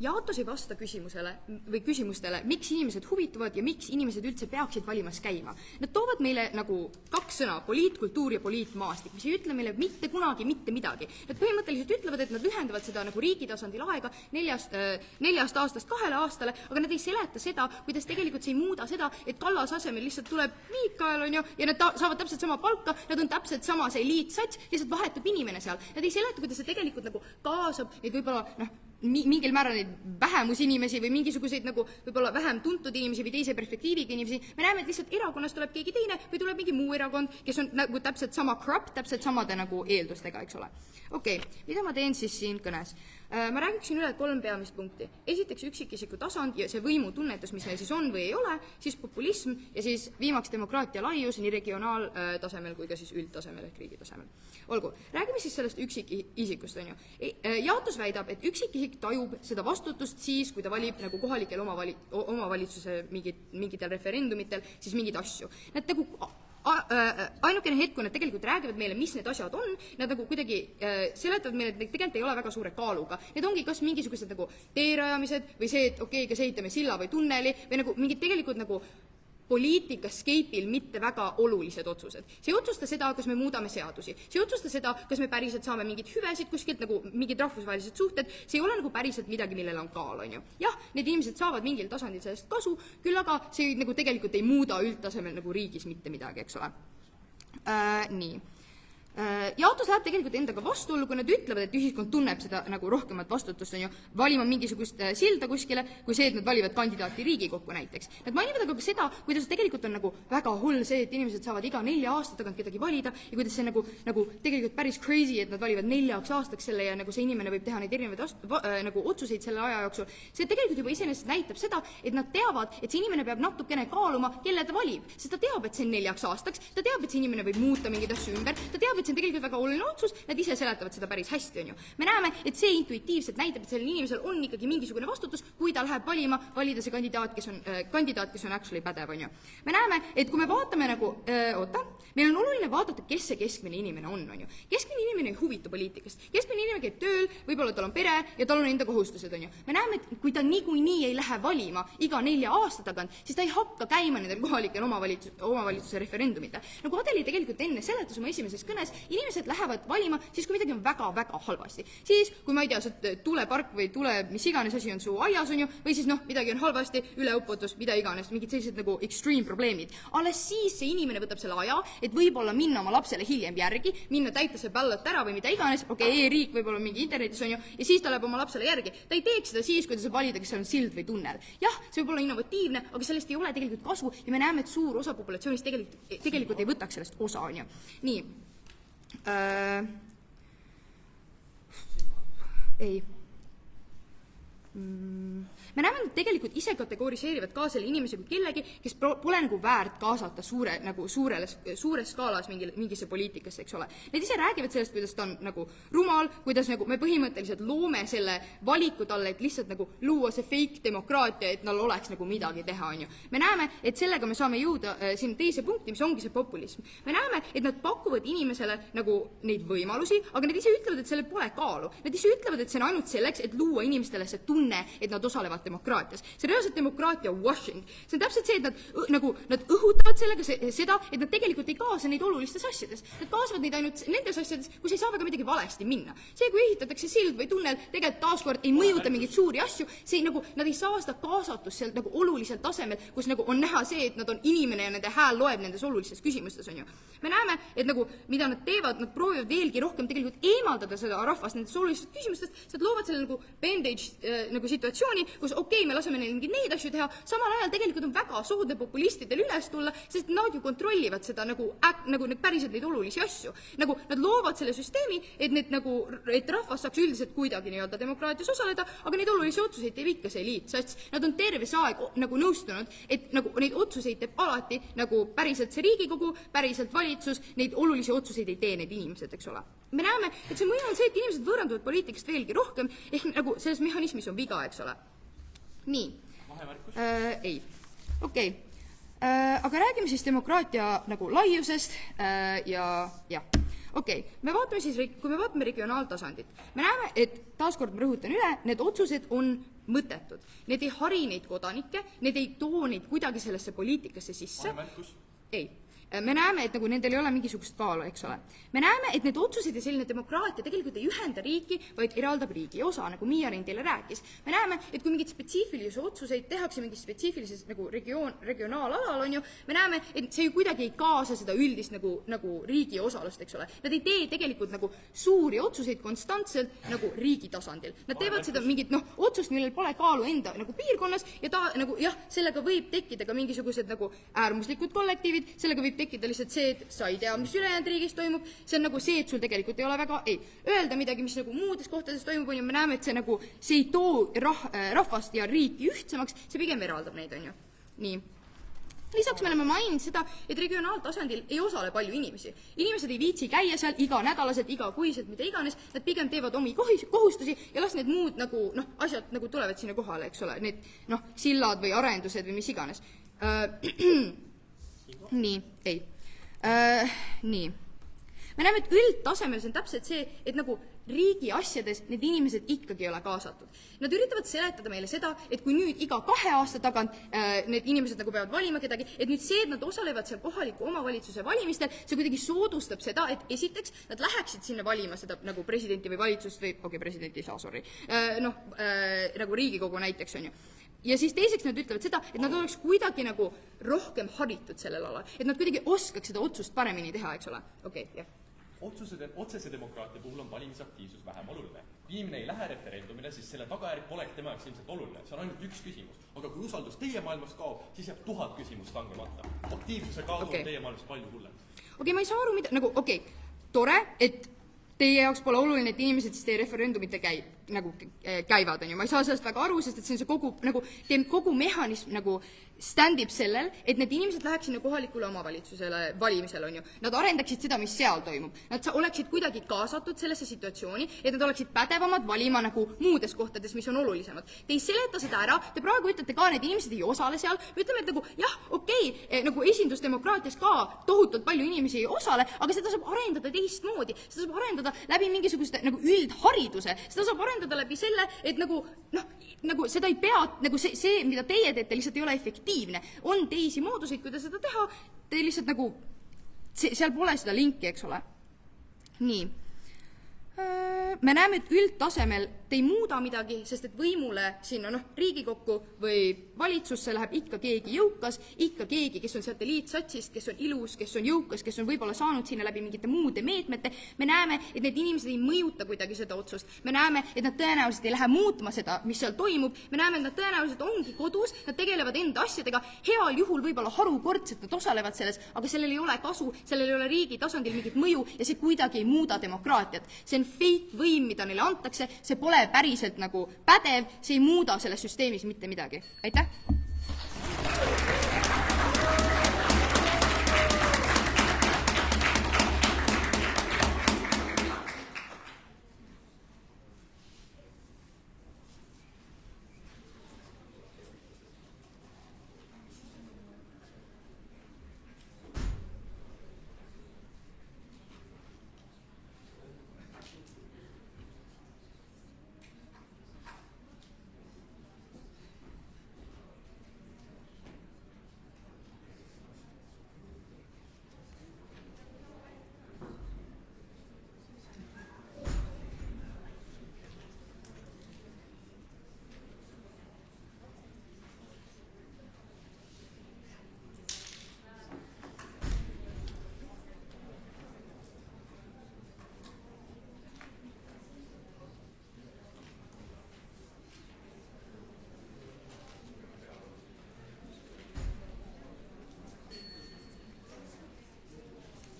jaotus ei vasta küsimustele, miks inimesed huvituvad ja miks inimesed üldse peaksid valimas käima. Nad toovad meile nagu 2 sõna, poliitkultuur ja poliitmaastik, mis ei ütle meile mitte kunagi mitte midagi. Nad põhimõtteliselt ütlevad, et nad lühendavad seda nagu riigi tasandil aega 4 aastast 2 aastale, aga nad ei seleta seda, kuidas tegelikult see ei muuda seda, et Kallas asemel lihtsalt tuleb Miikael, on ju, ja nad saavad täpselt sama palka, nad on täpselt sama see eliitsats, lihtsalt vahetub inimene seal. Nad ei seleta, kuidas see tegelikult nagu kaasab neid võib-olla mingil määral neid vähemusinimesi või mingisuguseid nagu võib-olla vähem tuntud inimesi või teise perspektiiviga inimesi. Me näeme, et lihtsalt erakonnast tuleb keegi teine või tuleb mingi muu erakond, kes on nagu täpselt sama crop, täpselt samade nagu eeldustega, eks ole. Okei, mida ma teen siis siin kõnes? Ma räägiksin üle 3 peamist punkti. Esiteks üksikisiku tasand ja see võimutunnetus, mis meil siis on või ei ole, siis populism ja siis viimaks demokraatia laius nii regionaaltasemel kui ka siis üldtasemel ehk riigi tasemel. Olgu, räägime siis sellest üksikisikust, on ju. Jaotus väidab, et üksikisik tajub seda vastutust siis, kui ta valib nagu kohalikel omavalitsuse mingitel referendumitel siis mingeid asju. Nad nagu ainukene hetk, kui nad tegelikult räägivad meile, mis need asjad on, nad nagu kuidagi seletavad meile, et need tegelikult ei ole väga suure kaaluga. Need ongi kas mingisugused nagu teerajamised või see, et okei, kas ehitame silla või tunneli või nagu mingid tegelikult nagu poliitikaskeipil mitte väga olulised otsused. See ei otsusta seda, kas me muudame seadusi. See ei otsusta seda, kas me päriselt saame mingid hüvesid kuskilt, nagu mingid rahvusvahelised suhted. See ei ole nagu päriselt midagi, millel on kaal, on ju. Jah, need inimesed saavad mingil tasandil sellest kasu, küll aga see nagu tegelikult ei muuda üldtasemel nagu riigis mitte midagi, eks ole. Nii. Jaotus läheb tegelikult endaga vastuollu, kui nad ütlevad, et ühiskond tunneb seda nagu rohkemat vastutust, on ju, valima mingisugust silda kuskile, kui see, et nad valivad kandidaati Riigikokku näiteks. Nad mainivad aga ka seda, kuidas tegelikult on nagu väga hull see, et inimesed saavad iga 4 aasta tagant kedagi valida ja kuidas see nagu tegelikult päris crazy, et nad valivad 4 aastaks selle ja nagu see inimene võib teha neid erinevaid nagu otsuseid selle aja jooksul. See tegelikult juba iseenesest näitab seda, et nad teavad, et see inimene peab natukene kaaluma, kelle ta valib, sest ta teab, et see on 4 aastaks, ta teab, et see inimene võib muuta mingeid asju ümber, ta teab, et see on tegelikult väga oluline otsus, nad ise seletavad seda päris hästi, on ju. Me näeme, et see intuitiivselt näitab, et sellel inimesel on ikkagi mingisugune vastutus, kui ta läheb valida see kandidaat, kes on actually pädev, on ju. Me näeme, et kui me vaatame nagu, meil on oluline vaadata, kes see keskmine inimene on ju. Keskmine inimene ei huvitu poliitikast. Keskmine inimene käib tööl, võib-olla tal on pere ja tal on enda kohustused, on ju. Me näeme, et kui ta niikuinii ei lähe valima iga 4 aasta tagant, siis ta ei hakka käima nendel kohalikel omavalitsuse referendumitel. Nagu Adeli tegelikult enne seletus oma esimeses kõnes, inimesed lähevad valima siis, kui midagi on väga-väga halvasti. Siis, kui ma ei tea, see tulepark või mis iganes asi on su aias, on ju, või siis midagi on halvasti, üleuputus, mida iganes, mingid sellised nagu extreme probleemid. Alles siis see inimene võtab selle aja, et võib-olla minna oma lapsele hiljem järgi, minna täita see ballot ära või mida iganes, e-riik võib-olla mingi internetis, on ju, ja siis ta läheb oma lapsele järgi. Ta ei teeks seda siis, kui ta saab valida, kas see on sild või tunnel. Jah, see võib olla innovatiivne, aga sellest ei ole tegelikult kasu ja me näeme, et suur osa populatsioonist tegelikult ei võtaks sellest osa, on ju. Nii. Ei. Me näeme, et tegelikult ise kategoriseerivad ka selle inimese kui kellegi, kes pole nagu väärt kaasata suures skaalas mingisse poliitikasse, eks ole. Need ise räägivad sellest, kuidas ta on nagu rumal, kuidas nagu me põhimõtteliselt loome selle valiku talle, et lihtsalt nagu luua see fake demokraatia, et tal oleks nagu midagi teha, on ju. Me näeme, et sellega me saame jõuda siin teise punkti, mis ongi see populism. Me näeme, et nad pakuvad inimesele nagu neid võimalusi, aga nad ise ütlevad, et selle pole kaalu. Nad ise ütlevad, et see on ainult selleks, et luua inimestele see tunne, et nad osalevad demokraatias. See reaalselt demokraatia washing. See on täpselt see, et nad õhutavad sellega seda, et nad tegelikult ei kaasa neid olulistes asjades. Nad kaasavad neid ainult nendes asjades, kus ei saa väga midagi valesti minna. See, kui ehitatakse sild või tunnel, tegelikult taaskord ei mõjuta mingeid suuri asju, see nagu, nad ei saa seda kaasatust sealt nagu olulisel tasemel, kus nagu on näha see, et nad on inimene ja nende hääl loeb nendes olulistes küsimustes, on ju. Me näeme, et nagu, mida nad teevad, nad proovivad veelgi rohkem tegelikult eemaldada seda rahvast nendest olulistest küsimustest, sest nad loovad selle nagu bandage nagu situatsiooni, kus me laseme neil mingeid neid asju teha, samal ajal tegelikult on väga soodne populistidel üles tulla, sest nad ju kontrollivad seda nagu päriselt neid olulisi asju. Nagu nad loovad selle süsteemi, et rahvas saaks üldiselt kuidagi nii-öelda demokraatias osaleda, aga neid olulisi otsuseid teeb ikka see eliitsats. Nad on terve see aeg nagu nõustunud, et nagu neid otsuseid teeb alati nagu päriselt see Riigikogu, päriselt valitsus, neid olulisi otsuseid ei tee need inimesed, eks ole. Me näeme, et see mõju on see, et inimesed võõranduvad poliitikast veelgi rohkem, ehk nagu selles mehhanismis on viga, eks ole. Nii. Ei. Okei. Aga räägime siis demokraatia nagu laiusest Okei. Me vaatame siis, kui me vaatame regionaaltasandit, me näeme, et taaskord ma rõhutan üle, need otsused on mõttetud. Need ei hari neid kodanikke, need ei too neid kuidagi sellesse poliitikasse sisse. Ei. Me näeme, et nagu nendel ei ole mingisugust kaalu, eks ole. Me näeme, et need otsused ja selline demokraatia tegelikult ei ühenda riiki, vaid eraldab riigi osa, nagu Miia Rein teile rääkis. Me näeme, et kui mingid spetsiifilisi otsuseid tehakse mingis spetsiifilises nagu regionaalalal, on ju, me näeme, et see ju kuidagi ei kaasa seda üldist nagu riigi osalust, eks ole. Nad ei tee tegelikult nagu suuri otsuseid konstantselt nagu riigi tasandil. Nad teevad seda mingit otsust, millel pole kaalu enda nagu piirkonnas ja ta nagu jah, sellega võib tekkida ka mingisugused nagu äärmuslikud kollektiivid, sellega võib tekkida lihtsalt see, et sa ei tea, mis ülejäänud riigis toimub, see on nagu see, et sul tegelikult ei ole väga, öelda midagi, mis nagu muudes kohtades toimub, on ju, me näeme, et see ei too rahvast ja riiki ühtsemaks, see pigem eraldab neid, on ju. Nii. Lisaks me oleme maininud seda, et regionaaltasandil ei osale palju inimesi. Inimesed ei viitsi käia seal iganädalaselt, igakuiselt, mida iganes, nad pigem teevad omi kohustusi ja las need muud nagu, asjad nagu tulevad sinna kohale, eks ole, need sillad või arendused või mis iganes. Nii, ei. Nii. Me näeme, et üldtasemel see on täpselt see, et nagu riigi asjades need inimesed ikkagi ei ole kaasatud. Nad üritavad seletada meile seda, et kui nüüd iga 2 aasta tagant need inimesed nagu peavad valima kedagi, et nüüd see, et nad osalevad seal kohaliku omavalitsuse valimistel, see kuidagi soodustab seda, et esiteks nad läheksid sinna valima seda nagu presidenti või valitsust või, presidenti ei saa, sorry, nagu Riigikogu näiteks, on ju. Ja siis teiseks nad ütlevad seda, et nad oleks kuidagi nagu rohkem haritud sellel alal, et nad kuidagi oskaks seda otsust paremini teha, eks ole. Okei, jah. Otsese demokraatia puhul on valimisaktiivsus vähem oluline. Kui inimene ei lähe referendumile, siis selle tagajärg polegi tema jaoks ilmselt oluline. See on ainult üks küsimus. Aga kui usaldus teie maailmas kaob, siis jääb 1000 küsimust langemata. Aktiivsuse kaob on teie maailmas palju hullem. Okei, ma ei saa aru, mida, nagu, tore, et teie jaoks pole oluline, et inimesed siis teie referendumite käivad, on ju. Ma ei saa sellest väga aru, sest et see on see kogu mehhanism nagu standib sellel, et need inimesed läheks sinna kohalikule omavalitsusele valimisel, on ju. Nad arendaksid seda, mis seal toimub. Nad oleksid kuidagi kaasatud sellesse situatsiooni, et nad oleksid pädevamad valima nagu muudes kohtades, mis on olulisemad. Te ei seleta seda ära, te praegu ütlete ka, need inimesed ei osale seal. Me ütleme, et nagu, jah, nagu esindusdemokraatias ka tohutult palju inimesi ei osale, aga seda saab arendada teistmoodi. Seda saab arendada läbi mingisugust nagu üldhariduse. Seda saab arendada läbi selle, et nagu seda ei pea, nagu see, mida teie teete, lihtsalt ei ole efektiivne. On teisi mooduseid, kuidas seda teha, te lihtsalt nagu, seal pole seda linki, eks ole. Nii. Me näeme, et üldtasemel te ei muuda midagi, sest et võimule sinna Riigikokku või valitsusse läheb ikka keegi jõukas, ikka keegi, kes on sealt eliitsatsist, kes on ilus, kes on jõukas, kes on võib-olla saanud sinna läbi mingite muude meetmete. Me näeme, et need inimesed ei mõjuta kuidagi seda otsust. Me näeme, et nad tõenäoliselt ei lähe muutma seda, mis seal toimub. Me näeme, et nad tõenäoliselt ongi kodus, nad tegelevad enda asjadega. Heal juhul võib-olla harukordselt nad osalevad selles, aga sellel ei ole kasu, sellel ei ole riigi tasandil mingit mõju ja see kuidagi ei muuda demokraatiat. See on fake võim, mida neile antakse, see pole päriselt nagu pädev, see ei muuda selles süsteemis mitte midagi. Aitäh!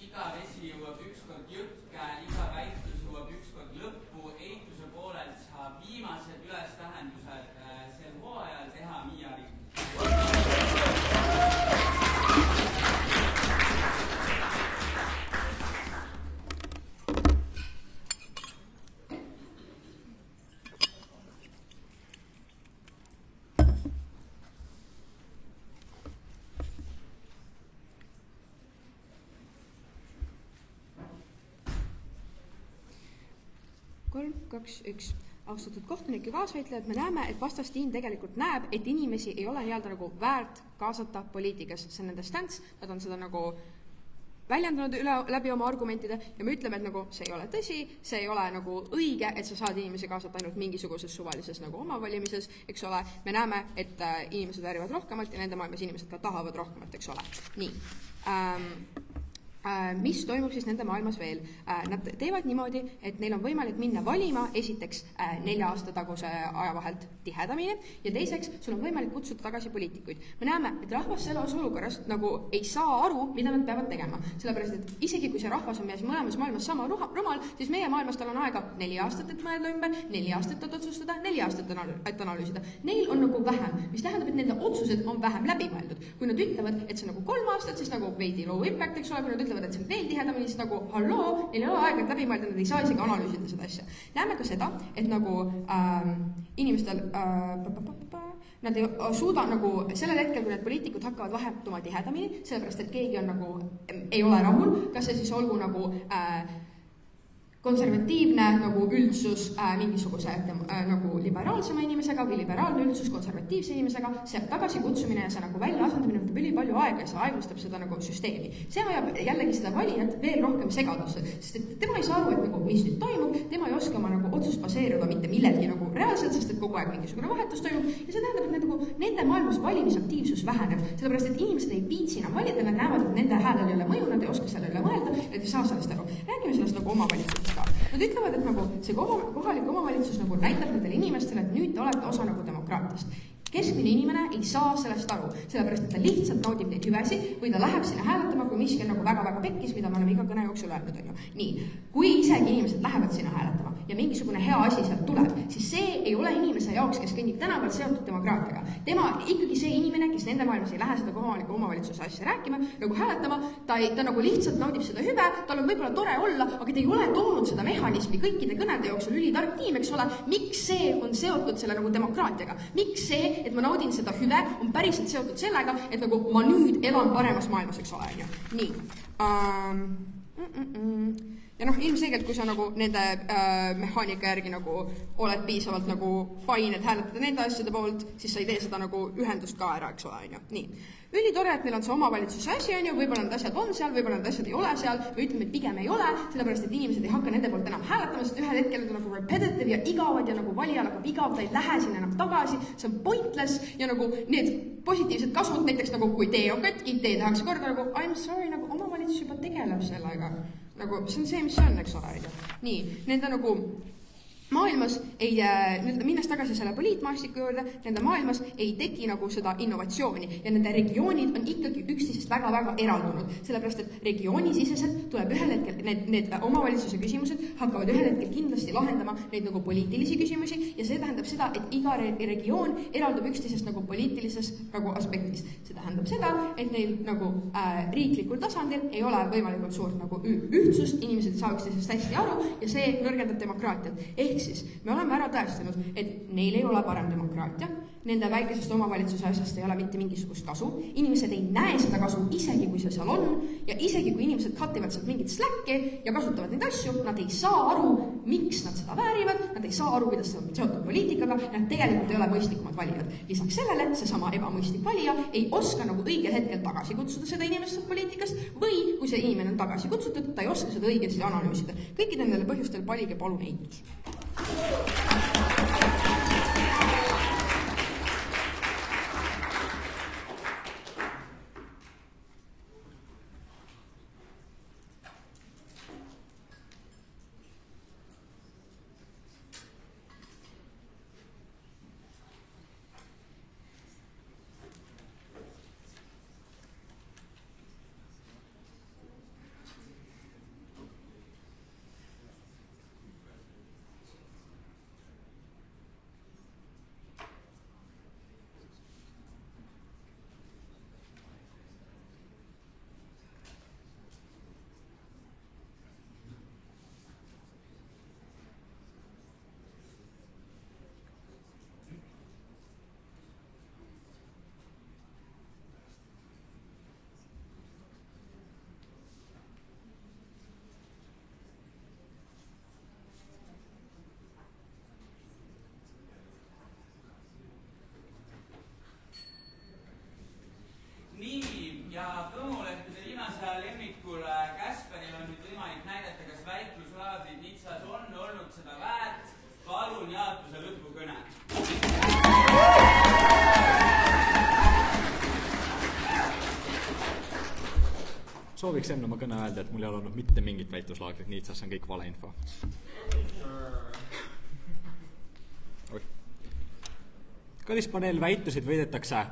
Iga vesi jõuab ükskord jõkke, iga väitlus jõuab ükskord lõppu. Eituse poolelt saab viimased ülestähendused sel hooajal teha Miia Rein. Kolm, kaks, üks. austatud kohtunik ja kaasvõitlejad, me näeme, et vastastiim tegelikult näeb, et inimesi ei ole nii-öelda nagu väärt kaasata poliitikas. See on nende stants, nad on seda nagu väljendanud läbi oma argumentide ja me ütleme, et nagu see ei ole tõsi, see ei ole nagu õige, et sa saad inimesi kaasata ainult mingisuguses suvalises nagu omavalimises, eks ole. Me näeme, et inimesed väärivad rohkemalt ja nende maailmas inimesed ka tahavad rohkemalt, eks ole. Nii. Mis toimub siis nende maailmas veel? Nad teevad niimoodi, et neil on võimalik minna valima esiteks 4 aasta taguse ajavahelt tihedamini ja teiseks sul on võimalik kutsuda tagasi poliitikuid. Me näeme, et rahvas selles olukorras nagu ei saa aru, mida nad peavad tegema. Sellepärast, et isegi kui see rahvas on mees mõlemas maailmas sama rumal, siis meie maailmas tal on aega 4 aastat, et mõelda ümber, 4 aastat, et otsustada, 4 aastat, et analüüsida. Neil on nagu vähem, mis tähendab, et nende otsused on vähem läbimõeldud. Kui nad ütlevad, et see on nagu 3 aastat, siis nagu veidi low impact, eks ole, kui nad ütlevad, et see on veel tihedamini, siis nagu halloo, neil ei ole aega, et läbi mõelda, nad ei saa isegi analüüsida seda asja. Näeme ka seda, et nagu inimestel nad ei suuda nagu sellel hetkel, kui need poliitikud hakkavad vahetuma tihedamini, sellepärast, et keegi on nagu, ei ole rahul, kas see siis olgu nagu konservatiivne nagu üldsus mingisuguse nagu liberaalsema inimesega või liberaalne üldsus konservatiivse inimesega, see tagasikutsumine ja see nagu väljaasendamine võtab ülipalju aega ja see aeglustab seda nagu süsteemi. See ajab jällegi seda valijat veel rohkem segadusse, sest et tema ei saa aru, et nagu, mis nüüd toimub, tema ei oska oma nagu otsust baseeruda mitte millelgi nagu reaalselt, sest et kogu aeg mingisugune vahetus toimub ja see tähendab, et nagu, nende maailmas valimisaktiivsus väheneb, sellepärast et inimesed ei viitsi enam valida, nad näevad, et nende häälel ei ole mõju, nad ei oska selle üle mõelda, nad ei saa sellest aru. Räägime sellest nagu omavalitsusest ka. Nad ütlevad, et nagu see kohalik omavalitsus nagu näitab nendele inimestele, et nüüd te olete osa nagu demokraatiast. Keskmine inimene ei saa sellest aru, sellepärast, et ta lihtsalt naudib neid hüvesi või ta läheb sinna hääletama, kui miski on nagu väga-väga pekkis, mida me oleme iga kõne jooksul öelnud, on ju. Nii, kui isegi inimesed lähevad sinna hääletama ja mingisugune hea asi sealt tuleb, siis see ei ole inimese jaoks, kes kõnnib tänaval seotud demokraatiaga. Tema ikkagi see inimene, kes nende maailmas ei lähe seda kohaliku omavalitsuse asja rääkima, nagu hääletama, ta nagu lihtsalt naudib seda hüve, tal on võib-olla tore olla, aga ta ei ole toonud seda mehhanismi kõikide kõnede jooksul ülitark tiim, eks ole, miks see on seotud selle nagu demokraatiaga, miks see, et ma naudin seda hüve, on päriselt seotud sellega, et nagu ma nüüd elan paremas maailmas, eks ole, on ju. Nii. Ja noh, ilmselgelt, kui sa nagu nende mehaanika järgi nagu oled piisavalt nagu fine, et hääletada nende asjade poolt, siis sa ei tee seda nagu ühendust ka ära, eks ole, on ju. Nii. Ülitore, et meil on see omavalitsuse asi, on ju, võib-olla need asjad on seal, võib-olla need asjad ei ole seal, või ütleme, et pigem ei ole, sellepärast, et inimesed ei hakka nende poolt enam hääletama, sest ühel hetkel on nagu repetitive ja igavad ja nagu valijal hakkab igav, ta ei lähe sinna enam tagasi, see on pointless ja nagu need positiivsed kasvud, näiteks nagu kui tee on katki, tee tehakse korda nagu I'm sorry, nagu omavalitsus juba tegeleb sellega. Nagu see on see, mis see on, eks ole. Nii, nende nagu maailmas ei, minnes tagasi selle poliitmaastiku juurde, nende maailmas ei teki nagu seda innovatsiooni ja nende regioonid on ikkagi üksteisest väga-väga eraldunud, sellepärast et regioonisiseselt tuleb ühel hetkel, need omavalitsuse küsimused hakkavad ühel hetkel kindlasti lahendama neid nagu poliitilisi küsimusi ja see tähendab seda, et iga regioon eraldub üksteisest nagu poliitilises nagu aspektis. See tähendab seda, et neil nagu riiklikul tasandil ei ole võimalikult suurt nagu ühtsust, inimesed ei saa üksteisest hästi aru ja see nõrgendab demokraatiat. Ehk siis me oleme ära tõestanud, et neil ei ole parem demokraatia, nende väikesest omavalitsuse asjast ei ole mitte mingisugust kasu, inimesed ei näe seda kasu isegi, kui see seal on ja isegi, kui inimesed kattivad sealt mingit släkki ja kasutavad neid asju, nad ei saa aru, miks nad seda väärivad, nad ei saa aru, kuidas see on seotud poliitikaga ja nad tegelikult ei ole mõistlikumad valijad. Lisaks sellele, seesama ebamõistlik valija ei oska nagu õigel hetkel tagasi kutsuda seda inimest poliitikast või kui see inimene on tagasi kutsutud, ta ei oska seda õigesti analüüsida. Kõikide nendele põhjustel palige palun eitus. tohiks enne oma kõne öelda, et mul ei ole olnud mitte mingit väitluslaagrit Niitsas, see on kõik valeinfo. Kallis paneel, väitlusid võidetakse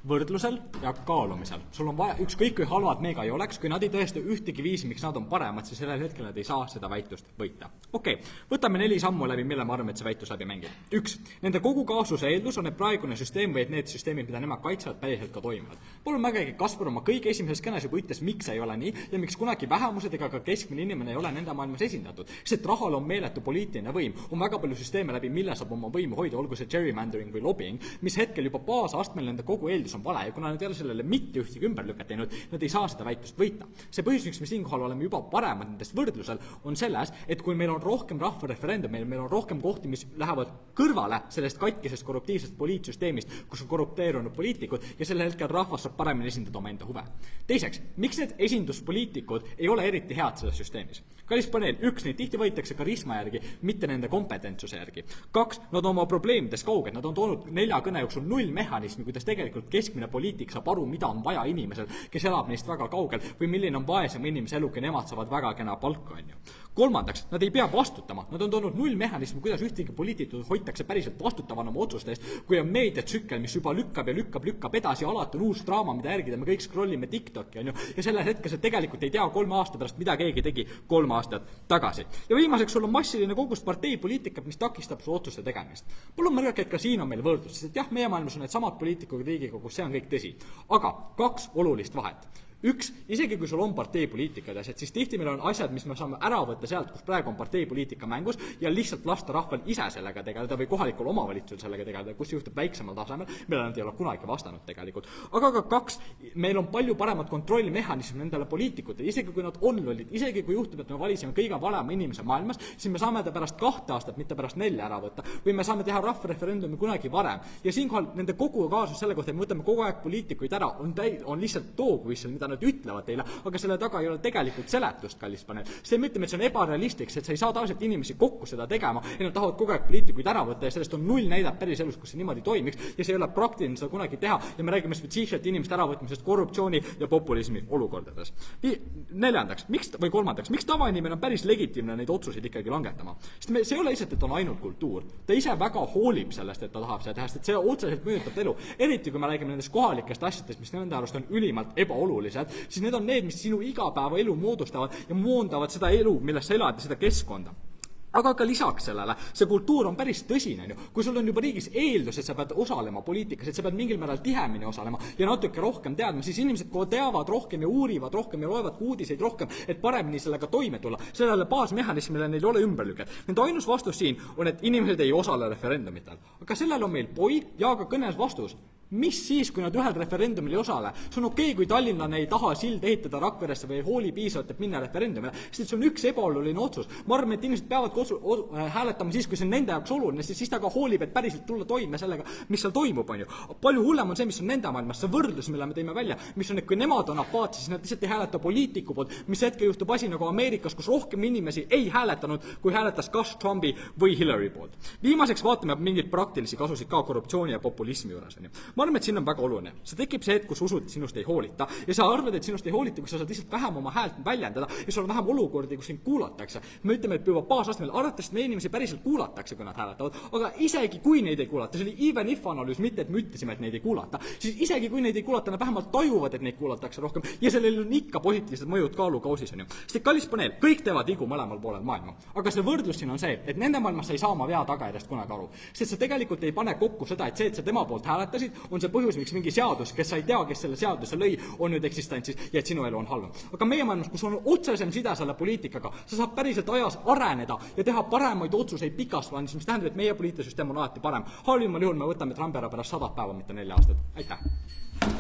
võrdlusel ja kaalumisel. Sul on vaja, ükskõik kui halvad meiega ei oleks, kui nad ei tõesta ühtegi viisi, miks nad on paremad, siis sellel hetkel nad ei saa seda väitlust võita. Okei, võtame 4 sammu läbi, mille ma arvan, et see väitlus läbi mängib. 1. Nende kogu kaasuse eeldus on, et praegune süsteem või et need süsteemid, mida nemad kaitsevad, päriselt ka toimivad. Palun mägegi, Kaspar oma kõige esimeses kõnes juba ütles, miks ei ole nii ja miks kunagi vähemused ega ka keskmine inimene ei ole nende maailmas esindatud. Sest rahal on meeletu poliitiline võim. On väga palju süsteeme läbi, mille saab oma võimu hoida, olgu see gerrymandering või lobbying, mis hetkel juba baasastmel nende kogu eeldus on vale ja kuna nad ei ole sellele mitte ühtegi ümber lükata teinud, nad ei saa seda väitlust võita. See põhjus, miks me siinkohal oleme juba paremad nendest võrdlusel, on selles, et kui meil on rohkem rahvareferendumeid, meil on rohkem kohti, mis lähevad kõrvale sellest katkisest korruptiivsest poliitsüsteemist, kus on korrupteerunud poliitikud ja sellel hetkel rahvas saab paremini esindada omaenda huve. Teiseks, miks need esinduspoliitikud ei ole eriti head selles süsteemis? Kallis paneel, 1, neid tihti võitakse karisma järgi, mitte nende kompetentsuse järgi. 2, nad on oma probleemides kauged, nad on toonud 4 kõne jooksul 0 mehhanismi, kuidas tegelikult keskmine poliitik saab aru, mida on vaja inimesel, kes elab neist väga kaugel või milline on vaesem inimese elu, kui nemad saavad väga kena palka, on ju. 3, nad ei pea vastutama, nad on toonud 0 mehhanismi, kuidas ühtegi poliitikud hoitakse päriselt vastutavana oma otsuste eest, kui on meediatsükkel, mis juba lükkab edasi, alati on uus draama, mida järgida, me kõik scrollime TikToki, on ju, ja sellel hetkel sa tegelikult ei tea 3 aasta pärast, mida keegi tegi 3 aastat tagasi. Ja viimaseks sul on massiline kogus parteipoliitikat, mis takistab su otsuste tegemist. Palun märgake, et ka siin on meil võrdlus, sest jah, meie maailmas on need samad poliitikud Riigikogus, see on kõik tõsi. Aga 2 olulist vahet. 1, isegi kui sul on parteipoliitikad asjad, siis tihti meil on asjad, mis me saame ära võtta sealt, kus praegu on parteipoliitika mängus ja lihtsalt lasta rahval ise sellega tegeleda või kohalikul omavalitsusel sellega tegeleda, kus juhtub väiksemal tasemel, millele nad ei ole kunagi vastanud tegelikult. Aga ka 2, meil on palju paremad kontrollimehhanism nendele poliitikutele, isegi kui nad on lollid, isegi kui juhtub, et me valisime kõige valema inimese maailmas, siis me saame ta pärast 2 aastat, mitte pärast 4 ära võtta või me saame teha rahvareferendumi kunagi varem. Ja siinkohal nende kogu kaasus selle kohta, et me võtame kogu aeg poliitikuid ära, on lihtsalt toogvissel, mida nad ütlevad teile, aga selle taga ei ole tegelikult seletust, kallis panel. See me ütleme, et see on ebarealistlik, et sa ei saa tavaliselt inimesi kokku seda tegema ja nad tahavad kogu aeg poliitikuid ära võtta ja sellest on 0 näidet päris elus, kus see niimoodi toimiks ja see ei ole praktiline seda kunagi teha ja me räägime spetsiifiliselt inimeste äravõtmisest korruptsiooni ja populismi olukordades. 4, miks tavainimene on päris legitiimne neid otsuseid ikkagi langetama? Sest see ei ole lihtsalt, et on ainult kultuur. Ta ise väga hoolib sellest, et ta tahab seda teha, sest see otseselt mõjutab elu. Eriti kui me räägime nendest kohalikest asjadest, mis nende arust on ülimalt ebaolulised, siis need on need, mis sinu igapäevaelu moodustavad ja moondavad seda elu, milles sa elad ja seda keskkonda. Aga ka lisaks sellele, see kultuur on päris tõsine, kui sul on juba riigis eeldus, et sa pead osalema poliitikas, et sa pead mingil määral tihemini osalema ja natuke rohkem teadma, siis inimesed teavad rohkem ja uurivad rohkem ja loevad uudiseid rohkem, et paremini sellega toime tulla. Sellele baasmehhanismile neil ei ole ümberlüket. Nende ainus vastus siin on, et inimesed ei osale referendumitel. Aga sellel on meil Poi ja ka kõnes vastus. Mis siis, kui nad ühel referendumil ei osale? See on okei, kui tallinlane ei taha silda ehitada Rakveresse või ei hooli piisavalt, et minna referendumile, sest see on üks ebaoluline otsus. Ma arvan, et inimesed peavad hääletama siis, kui see on nende jaoks oluline, siis ta ka hoolib, et päriselt tulla toime sellega, mis seal toimub, on ju. Palju hullem on see, mis on nende maailmas, see võrdlus, mille me teime välja, mis on, et kui nemad on apaatsed, siis nad lihtsalt ei hääleta poliitiku poolt, mis hetke juhtub asi nagu Ameerikas, kus rohkem inimesi ei hääletanud, kui hääletas kas Trumpi või Hillary poolt. Viimaseks vaatame mingeid praktilisi kasusid ka korruptsiooni ja populismi juures, on ju. Ma arvan, et siin on väga oluline. See tekib see, et kus usud, et sinust ei hoolita ja sa arvad, et sinust ei hoolita, kui sa saad lihtsalt vähem oma häält väljendada ja sul on vähem olukordi, kus sind kuulatakse. Me ütleme, et juba baasastmel arvates, et meie inimesi päriselt kuulatakse, kui nad hääletavad, aga isegi kui neid ei kuulata, see oli even if analüüs, mitte et me ütlesime, et neid ei kuulata, siis isegi kui neid ei kuulata, nad vähemalt tajuvad, et neid kuulatakse rohkem ja sellel on ikka positiivsed mõjud kaalukausis, on ju. Sest kallis paneel, kõik teevad vigu mõlemal poolel maailma. Aga see võrdlus siin on see, et nende maailmas sa ei saa oma vea tagajärjest kunagi aru. Sest sa tegelikult ei pane kokku seda, et see, et sa tema poolt hääletasid, on see põhjus, miks mingi seadus, kes sa ei tea, kes selle seaduse lõi, on nüüd eksistentsis ja et sinu elu on halvem. Aga meie maailmas, kus on otsesem side selle poliitikaga, sa saab päriselt ajas areneda ja teha paremaid otsuseid pikas plaanis, mis tähendab, et meie poliitilisüsteem on alati parem. Halvimal juhul me võtame Trumpi ära pärast 100 päeva, mitte 4 aastat. Aitäh!